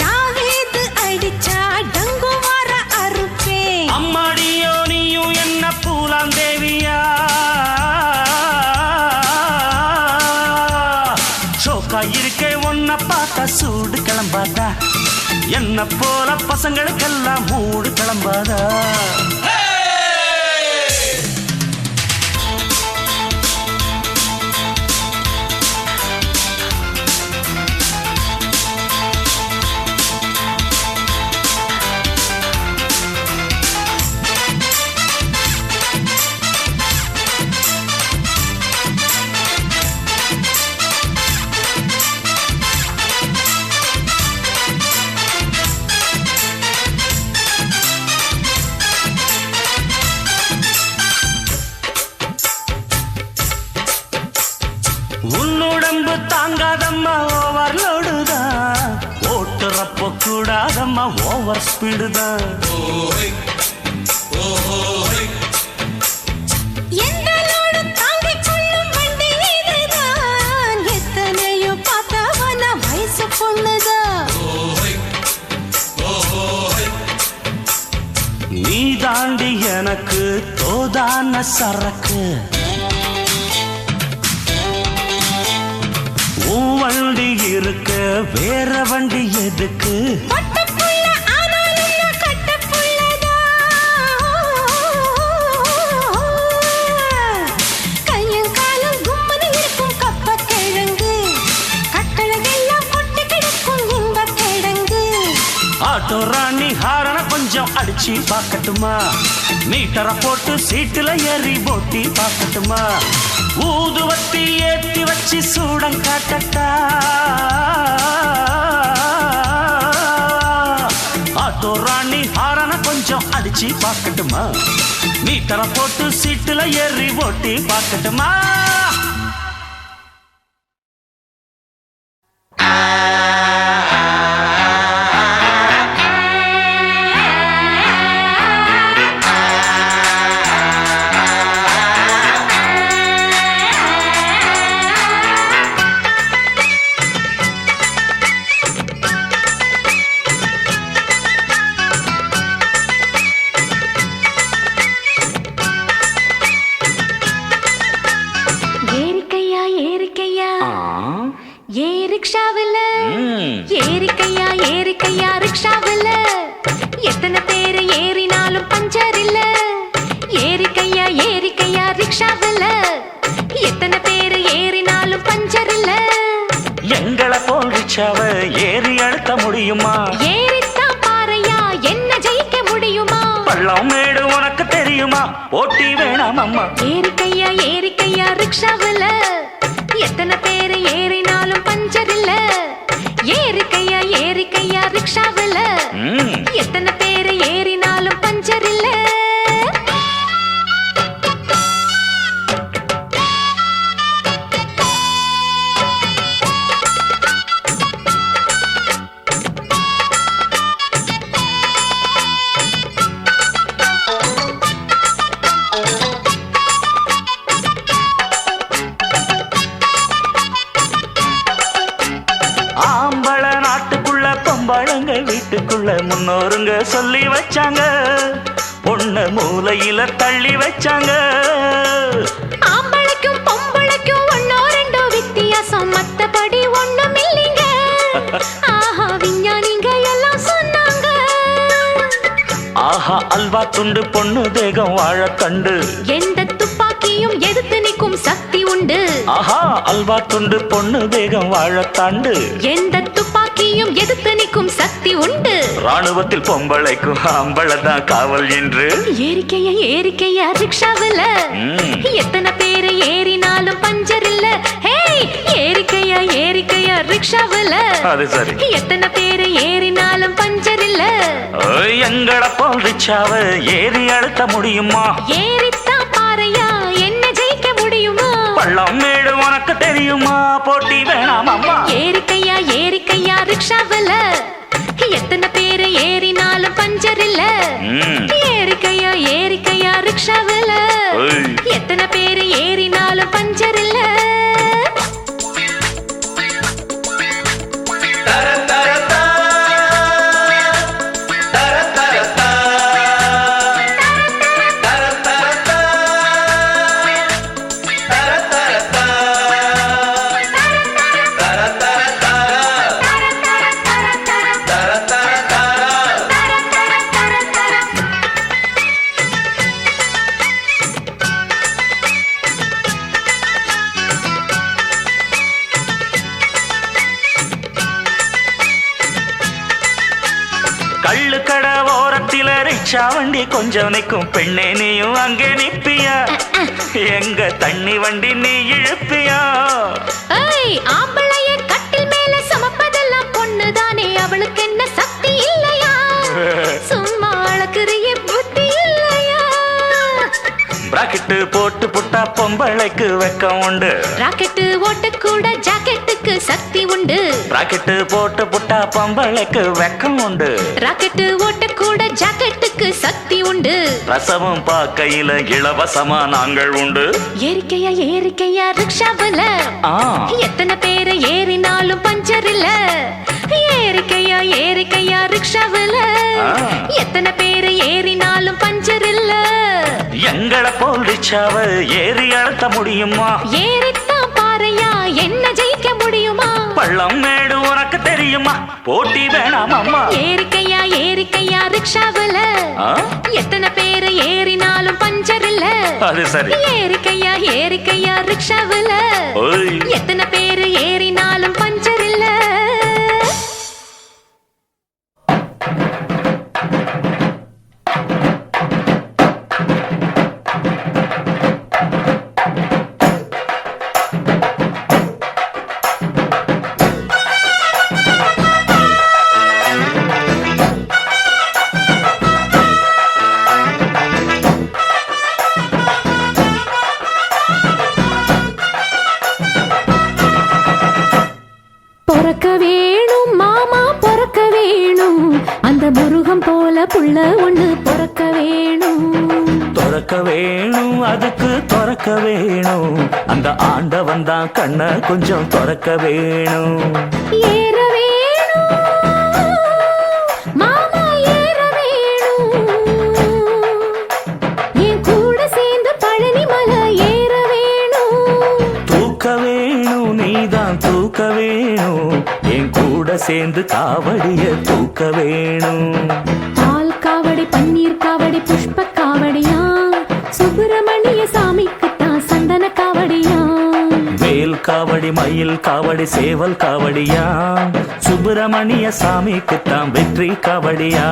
தாவீது அடிச்சா டங்குவார அறுப்பேன். அம்மாடியோ நீயும் என்ன பூலாம் தேவியா? சொக்கா இருக்கே ஒன்ன பார்த்தா சூடு கிளம்பாதா என்ன போல பசங்களுக்கெல்லாம் மூடு கிளம்பாதா உன்னுடம்பு தாங்காதம்மா ஓவர்லோடுதான் ஓட்டுறப்போ கூடாதம்மா ஓவர் ஸ்பீடுதான் நீ தாண்டி எனக்கு தோதான சரக்கு உன் வண்டி இருக்க வேற வண்டி எதுக்கு ஆட்டோ ராணி ஹாரன கொஞ்சம் அடிச்சு பார்க்கட்டுமா மீட்டரை போட்டு சீட்டுல ஏறி போட்டி பார்க்கட்டுமா ஊதுவத்தி ஏத்தி வச்சு சூடம் காட்டட்டா ஆட்டோ ராணி ஹாரன கொஞ்சம் அடிச்சு பார்க்கட்டுமா மீட்டரை போட்டு சீட்டுல ஏறி போட்டி பார்க்கட்டுமா ஏறிக்கையா ரிக்ஷாவில் எத்தனை பேர் ஏறினாலும் பஞ்சர் இல்ல ஏறிக்கையா ரிக்ஷாவில் எத்தனை பேர் ஏறினாலும் பஞ்சர் இல்ல எங்களை போல் ரிக்ஷாவ ஏறி அழுத்த முடியுமா ஏறித்தான் பாறையா என்ன ஜெயிக்க முடியுமா பள்ளம் மேடு உனக்கு தெரியுமா போட்டி வேணாம் அம்மா ஏறிக்கையா ரிக்ஷாவில் எத்தனை பேர் ஏறினாலும் பஞ்சர் இல்ல ஏறிக்கையா ரிக்ஷாவில் எத்தனை பேர் ஏறினாலும் பஞ்சர் இல்ல வீட்டுக்குள்ள முன்னோருங்க சொல்லி வச்சாங்க பொண்ண மூலையில தள்ளி வச்சாங்க ஆம்பளைக்கும் பொம்பளைக்கும் ஒன்னோ ரெண்டோ வித்தியாசம் மத்தபடி ஒண்ணும் இல்லைங்க ஆஹா விஞ்ஞானிங்க எல்லாம் சொன்னாங்க ஆஹா அல்வா துண்டு பொண்ணு தேகம் வாழ கண்டு எந்த துப்பாக்கியும் எதிர்த்து நிற்கும் சக்தி உண்டு ஆஹா அல்வா துண்டு பொண்ணு தேகம் வாழ தாண்டு எந்த துப்பாக்கியும் எதிர்த்து நிற்கும் சக்தி உண்டு ராணுவத்தில் பொம்பளைக்கும் ஆம்பளதான் காவல் என்று ஏறிக்கையா ரிக்ஷாவில் எத்தனை பேர் ஏறினாலும் பஞ்சர் இல்ல ஏறிக்கையா ரிக்ஷாவில் அது சரி எத்தனை பேர் ஏறினாலும் பஞ்சர் இல்ல எங்களை போல் ரிக்ஷாவ ஏறி அழுத்த முடியுமா ஏறித்தான் பாறையா என்ன ஜெயிக்க முடியுமா பள்ளம் மேடு உனக்கு தெரியுமா போட்டி வேணாம் அம்மா ஏறிக்கையா ரிக்ஷாவில் எத்தனை பேர் ஏறினாலும் பஞ்சர் இல்ல ஏறிக்கையா ரிக்ஷாவில் எத்தனை பேர் ஏறினாலும் பஞ்சர் இல்ல தர ரோட்டில ரிக்ஷா வண்டி கொஞ்சம் நிற்கும் பெண்ணே நீயும் அங்கே நிப்பியா எங்க தண்ணி வண்டி நீ இழுப்பியா ஏய் ஆம்பளைய கட்டில் மேல சமப்பதெல்லாம் பொண்ணுதானே அவளுக்கு என்ன சக்தி இல்லையா சும்மா அழகுறிய புத்தி இல்லையா பிராக்கெட்டு போட்டு புட்டா பொம்பளைக்கு வெக்கம் உண்டு ராக்கெட்டு ஓட்ட கூட ஜாக்கெட்டுக்கு சக்தி உண்டு பிராக்கெட்டு போட்டு புட்டா பொம்பளைக்கு வெக்கம் உண்டு ராக்கெட்டு ஓட்ட கூட ஜாக்கெட்டுக்கு சக்தி உண்டு ரசமும் பாக்கையில இலவசமா நாங்கள் உண்டு ஏறிக்கையா ஏறிக்கையா ரிக்ஷாவுல எத்தனை பேரை ஏறினாலும் பஞ்சர் இல்ல ஏறிக்கையா ஏறிக்கையா ரிக்ஷாவுல எத்தனை பேரை ஏறினாலும் பஞ்சர் இல்ல எங்களை போல் ரிச்சாவ ஏறி அழுத்த முடியுமா ஏறித்தான் பாறையா என்ன ஜெயிக்க முடியுமா பள்ளம் மேடு உனக்கு தெரியுமா போட்டி வேணாம் அம்மா ஏறிக்கையா ஏறிக்கையா ரிக்ஷாவுல எத்தனை பேரை ஏறினாலும் பஞ்சர் இல்ல அது சரி ஏறிக்கையா ஏறிக்கையா ரிக்ஷாவுல ஓய் எத்தனை பேரு ஏறினாலும் பஞ்சர் இல்ல பொறக்க வேணும் மாமா பொறக்க வேணும் அந்த முருகம் போல புள்ள ஒண்ணு பொறக்க வேணும் துறக்க வேணும் அதுக்கு துறக்க வேணும் அந்த ஆண்டவன் தான் கண்ண கொஞ்சம் துறக்க வேணும் ஏற வேணும் மாமா ஏற வேணும் என் கூட சேர்ந்து பழனி மலை ஏற வேணும் தூக்க வேணும் நீதான் தூக்க வேணும் என் கூட சேர்ந்து காவடிய தூக்க வேணும் பால் காவடி பன்னீர் காவடி புஷ்ப காவடியா சுப்பிரமணிய சாமிக்குத்தான் சந்தன காவடியா வேல் காவடி மயில் காவடி சேவல் காவடியா சுப்பிரமணிய சாமிக்குத்தான் வெற்றி காவடியா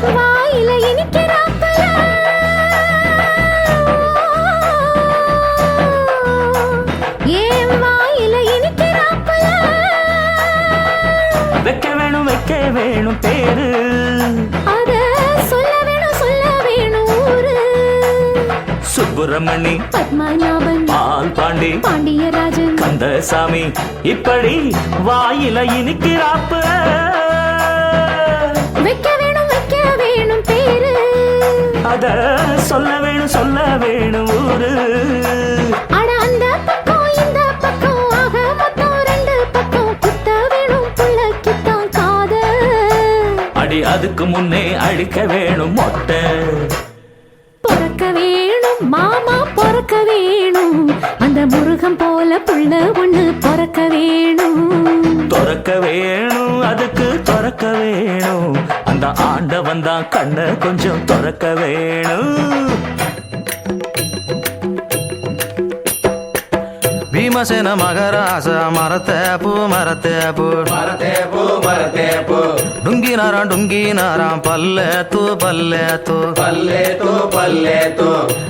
வாயில இனிக்கிறாப்பல ஏன் வாயில இனிக்கிறாப்பல வைக்க வேணும் பேரு அத சொல்ல வேணும் ஊரு சுப்பிரமணி பத்மநாபன் பால் பாண்டி பாண்டியராஜன் கந்தசாமி இப்படி வாயில இனிக்கிறாப்பு வைக்க வேணும் பேரு அத சொல்ல வேணும் ஊரு அட அந்த பக்கம் இந்த பக்கம் ஆக மொத்தம் ரெண்டு பக்கம் குத்த வேணும் புள்ளக்கித்தான் காத அடி அதுக்கு முன்னே அழிக்க வேணும் மொட்டை பொறக்க வேணும் மாமா பொறக்க வேணும் அந்த முருகம் போல புள்ள ஒண்ணு பொறக்க வேணும் துறக்க வேணும் அதுக்கு துறக்க வேணும் அந்த ஆண்டவன் தான் கண்ண கொஞ்சம் துறக்க வேணும் பீமசேன மகராச மரத்தே பூ டுங்கி நாராம் பல்லே தூ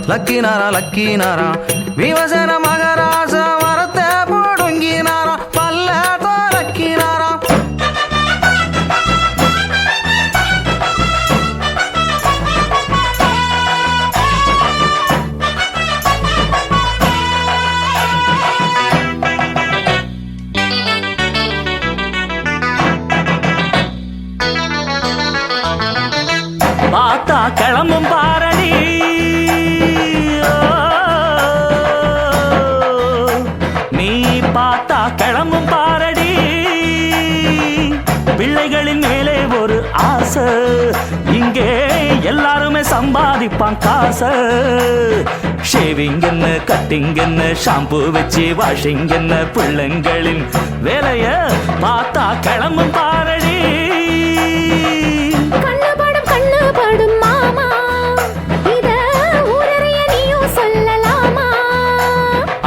லக்கி நாராம் பீமசேன மகராச மரத்தே பூ டுங்கி நாராம் பல்லே தூ லக்கி நாராம் பார்த்தா கிளம்பும் பாரடி தினமே சம்பாதிப்பான் காச. ஷேவிங் என்ன, கட்டிங் என்ன, ஷாம்பு வச்சு வாஷிங் என்ன, பிள்ளைங்களின் வேலைய பார்த்தா கிளம்பும் பாரடி. கண்ணுபடும் மாமா, இத ஊரறிய நீயும் சொல்லலாமா?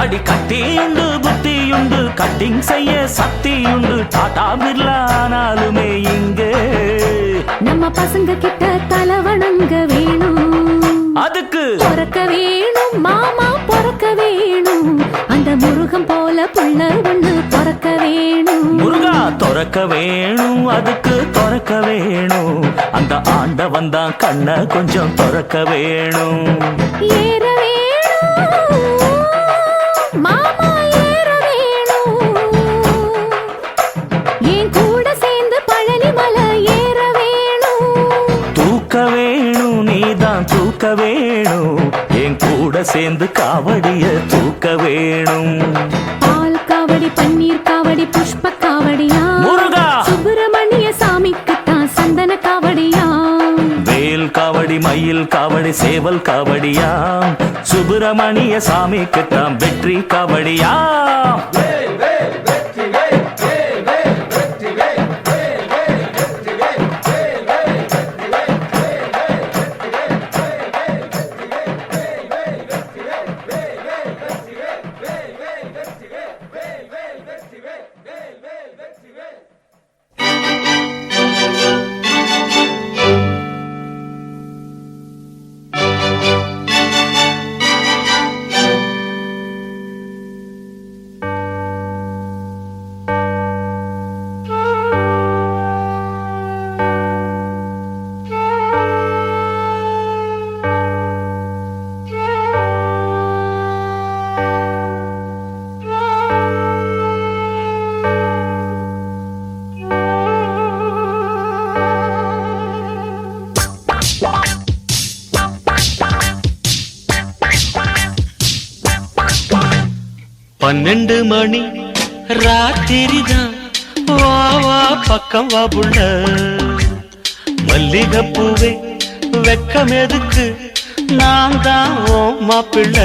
அடி கத்தியுண்டு புத்தியுண்டு, கட்டிங் செய்ய சக்தியுண்டு, டாடா பிர்லானாலுமே இங்கே நம்ம பசங்க கிட்ட தலவணங்க வேணும். அதுக்கு பொறக்க வேணும் மாமா, பொறக்க வேணும். அந்த முருகம் போல புள்ள ஒண்ணு பொறக்க வேணும். முருகா துறக்க வேணும், அதுக்கு துறக்க வேணும். அந்த ஆண்டவன் தான் கண்ணை கொஞ்சம் துறக்க வேணும். ஏற வேணும் மாமா, ஏற வேணும். என் கூட சேர்ந்து பழனி மலை ஏற வேணும். தூக்க வேணும், நீதான் தூக்க வேணும். என் கூட சேர்ந்து காவடிய தூக்க வேணும். பால் காவடி, பன்னீர் காவடி, புஷ்ப காவடியா முருகா சுப்பிரமணிய சாமிக்கு தான் சந்தன காவடியா. வேல் காவடி, மயில் காவடி, சேவல் காவடியா. சுப்பிரமணிய சாமிக்கு தான் வெற்றி காவடியா. பன்னெண்டு மணி ராத்திரிதான், வா வா பக்கம் வா புள்ள. மல்லிகைப்பூவே வெக்கம் எதுக்கு, நான் தான் ஓ மாப்பிள்ள.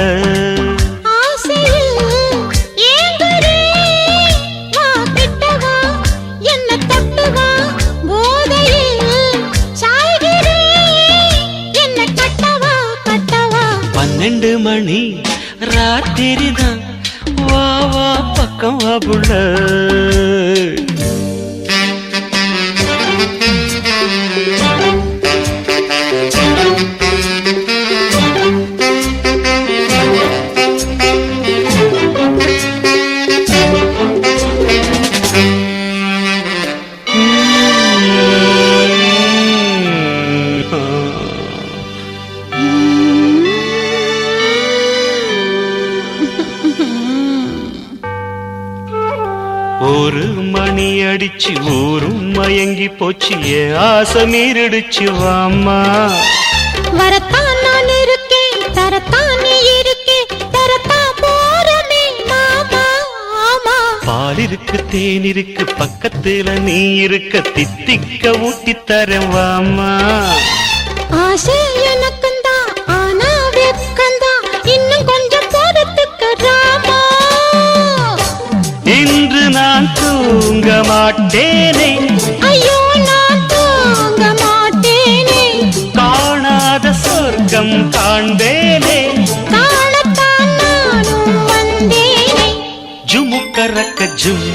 பன்னெண்டு மணி ராத்திரிதான், வா வா பக்கம் வா புள்ள. ஒரு மணி அடிச்சு ஊரும் மயங்கி போச்சு, என் ஆசை மீறிடுச்சு வாம்மா. வரத்தான் நான் இருக்கேன், தரத்தான் நீ இருக்கேன், தரத்தான் போறமே மாமா. ஆமா பால் இருக்கு தேன் இருக்கு, பக்கத்துல நீ இருக்க, தித்திக்க ஊட்டி தரேன் வாம்மா. ஆசை எனக்குந்தான், ஆனா வெக்கந்தான், இன்னும் கொஞ்சம் போறதுக்கு ராமா. இன்று நான் தூங்க மாட்டேனே, ஐயோ நான் தூங்க மாட்டேனே. காணாத சொர்க்கம் காண்பேனே, காணத்தான் நானும் வந்தேனே. ஜுமுக்கரக்க ஜும்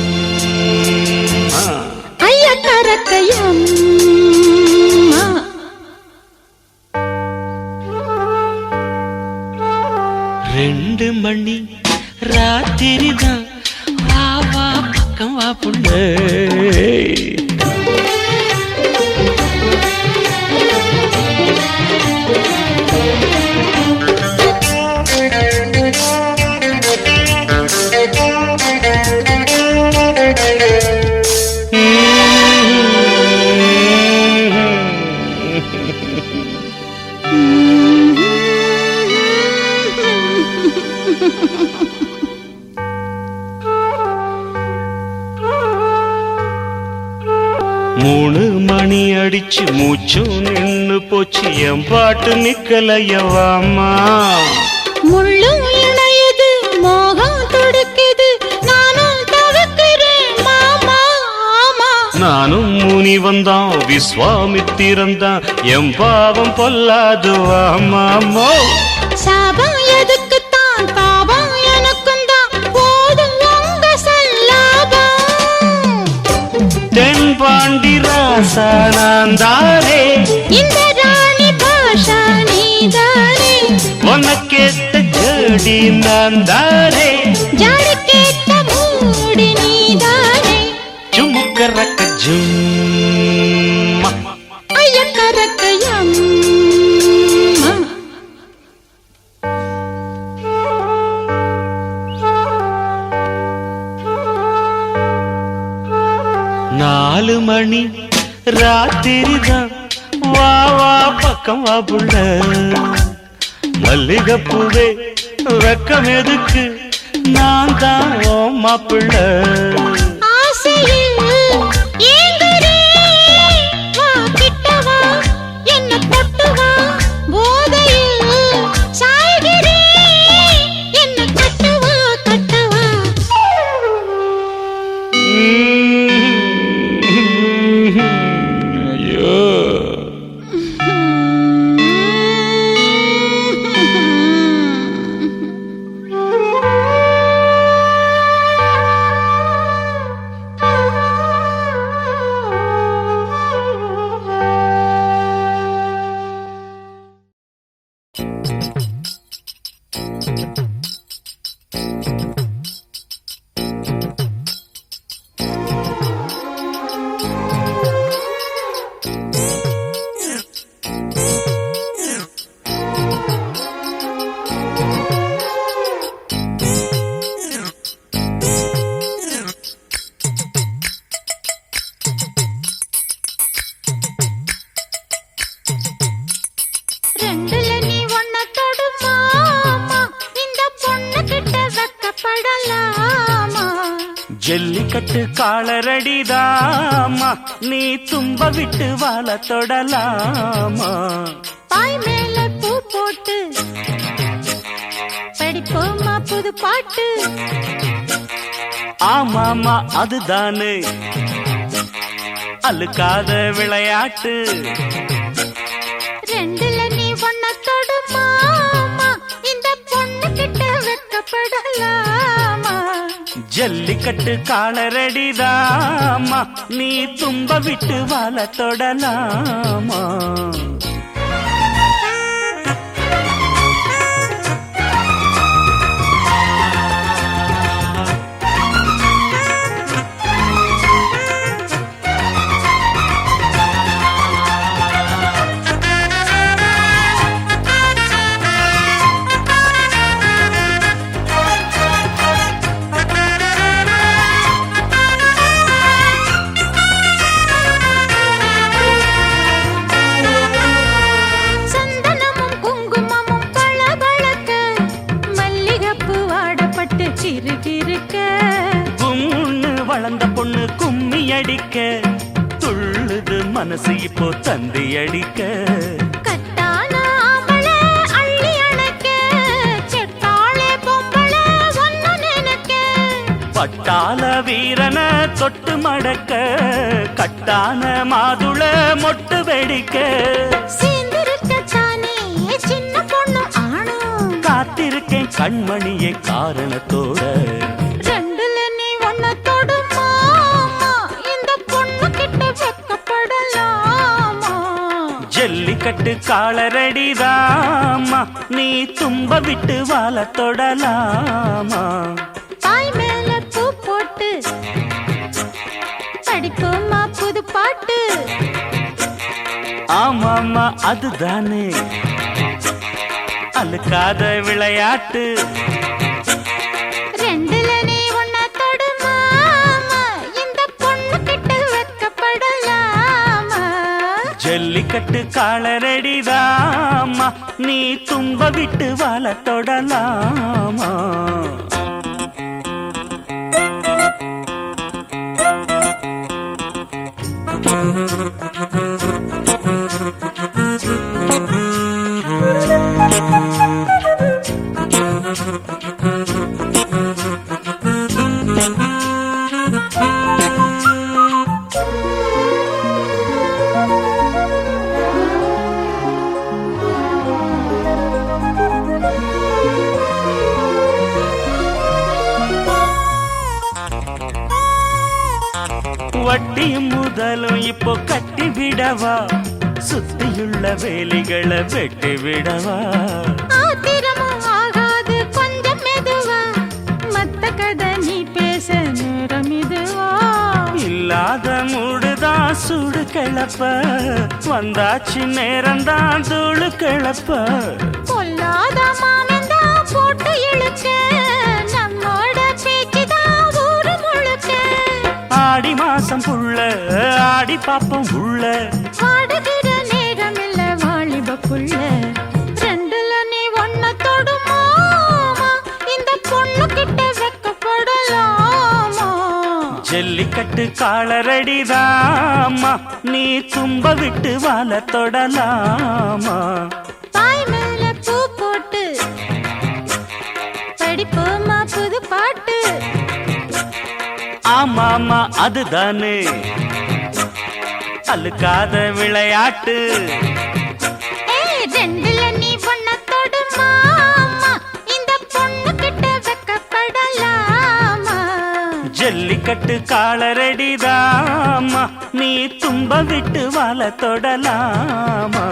ஐய கரக்கையம். ரெண்டு மணி ராத்திரிதான், வா வா பக்கம் வா புள்ள. மூணு மணி அடிச்சு மூச்சும் நின்னு போச்சு என் பாட்டு நிக்கலையவாமா. முள்ளும் இணையுது மோகம் துடிக்குது நானும் தவிக்கிறேன் மாமா. ஆமா நானும் முனி வந்தான் விஸ்வாமித்திரந்தான் என் பாவம் பொல்லாது வாமாமோ. சாபம் எதுக்குத்தான் தாபம் எனக்கும் தான் போதும் உங்க சல்லாபம். தென்பாண்டி ராசா நான் தானே இந்த ராணி பாஷா நீதானே உனக்கேத்த ஜோடி நான் தானே ஜாடிக்கேத்த மூடி நீதானே ஜுமுக்கரக்க ஜும்மா ஐயக்கரக்கையம். நாலு மணி ராத்திரிதான் வா வா பக்கம் வா புள்ள. மல்லிகைப்பூவே வெக்கம் எதுக்கு நான் தான் ஓ மாப்பிள்ள. ஆசையில் ஏங்குறேன் வா கிட்ட வா என்ன தொட்டு வா. போதையில் சாய்கிறேன் என்ன கட்டவா கட்டவா. ஐயோ ரெண்டுல நீ ஒன்ன தொடு மாமா இந்த பொண்ணு கிட்ட வெக்கப்படலாமா. ஜல்லிக்கட்டு காலரடிதாமா நீ தும்ப விட்டு வாழ தொடலாமா. பாய் மேல பூ போட்டு படிப்போமா புது பாட்டு. ஆமாமா அதுதானே அழுக்காத விளையாட்டு. ரெண்டுல நீ ஒன்ன தொடு மாமா இந்த பொண்ணு கிட்ட வெக்கப்படலாமா. ஜல்லிக்கட்டு காலரடிதாமா நீ தும்ப விட்டு வாழ தொடலாமா. சந்தனமும் குங்குமமும் பளபளக்க மல்லிகைப்பூ வாடப்பட்டு சிறுகிருக்க. கும்முன்னு வளர்ந்த பொண்ணு கும்மி அடிக்க துள்ளுது மனசு இப்போ தந்தி அடிக்க. கட்டான ஆம்பளை அள்ளி அணைக்க செட்டாளே பொம்பளை ஒன்னு நினைக்க. பட்டாள வீரன தொட்டு மடக்க கட்டான மாதுள மொட்டு வெடிக்க. சேர்ந்திருக்கத்தானே சின்ன பொண்ணு ஆணும். காத்திருக்கேன் கண்மணியே காரணத்தோட. ரெண்டுல நீ ஒன்ன தொடு மாமா இந்த பொண்ணு கிட்ட வெக்கப்படலாமா. ஜல்லிக்கட்டு காலரடிதாமா நீ தும்ப விட்டு வாழ தொடலாமா. பாய் மேல பூ போட்டு படிப்போமா புது பாட்டு. ஆமாமா அதுதானே அழுக்காத விளையாட்டு. ரெண்டுல நீ ஒன்ன தொடு மாமா இந்த பொண்ணு கிட்ட வெக்கப்படலாமா. ஜல்லிக்கட்டு காலரடிதாமா நீ தும்ப விட்டு வாழ தொடலாமா. வட்டியும் முதலும் இப்போ கட்டி விடவா சுத்தியுள்ள வேலிகளை வெட்டி விடவா ஆத்திரமும் ஆகாது கொஞ்சம் மெதுவா மத்த கதை நீ பேச நேரம் இதுவா இல்லாத மூடுதான் சூடு கிளப்ப வந்தாச்சு நேரம்தான் தூளு கிளப்ப பொல்லாத மாமந்தா போட்டு இழுக்க நம்மோட பேச்சுதான் ஊரு முழுக்க ஆடி மாசம் புள்ள ஆடி பாப்பம் உள்ள ஆடுகிற நேரம் இல்ல வாலிப புள்ள ரெண்டுல நீ ஒன்ன தொடுமாமா இந்த பொண்ணு கிட்ட வெக்கப்படலாமா ஜல்லிக்கட்டு காலரடிதாமா நீ தும்ப விட்டு வாழ தொடலாமா பாய் மேல பூ போட்டு படிப்போமா புது பாட்டு ஆமாமா அதுதானே அழுக்காத விளையாட்டு ஏய் ரெண்டுல நீ ஒன்ன தொடுமாமா இந்த பொண்ணு கிட்ட வெக்கப்படலாமா ஜல்லிக்கட்டு காலரடிதாமா நீ தும்ப விட்டு வாழ தொடலாமா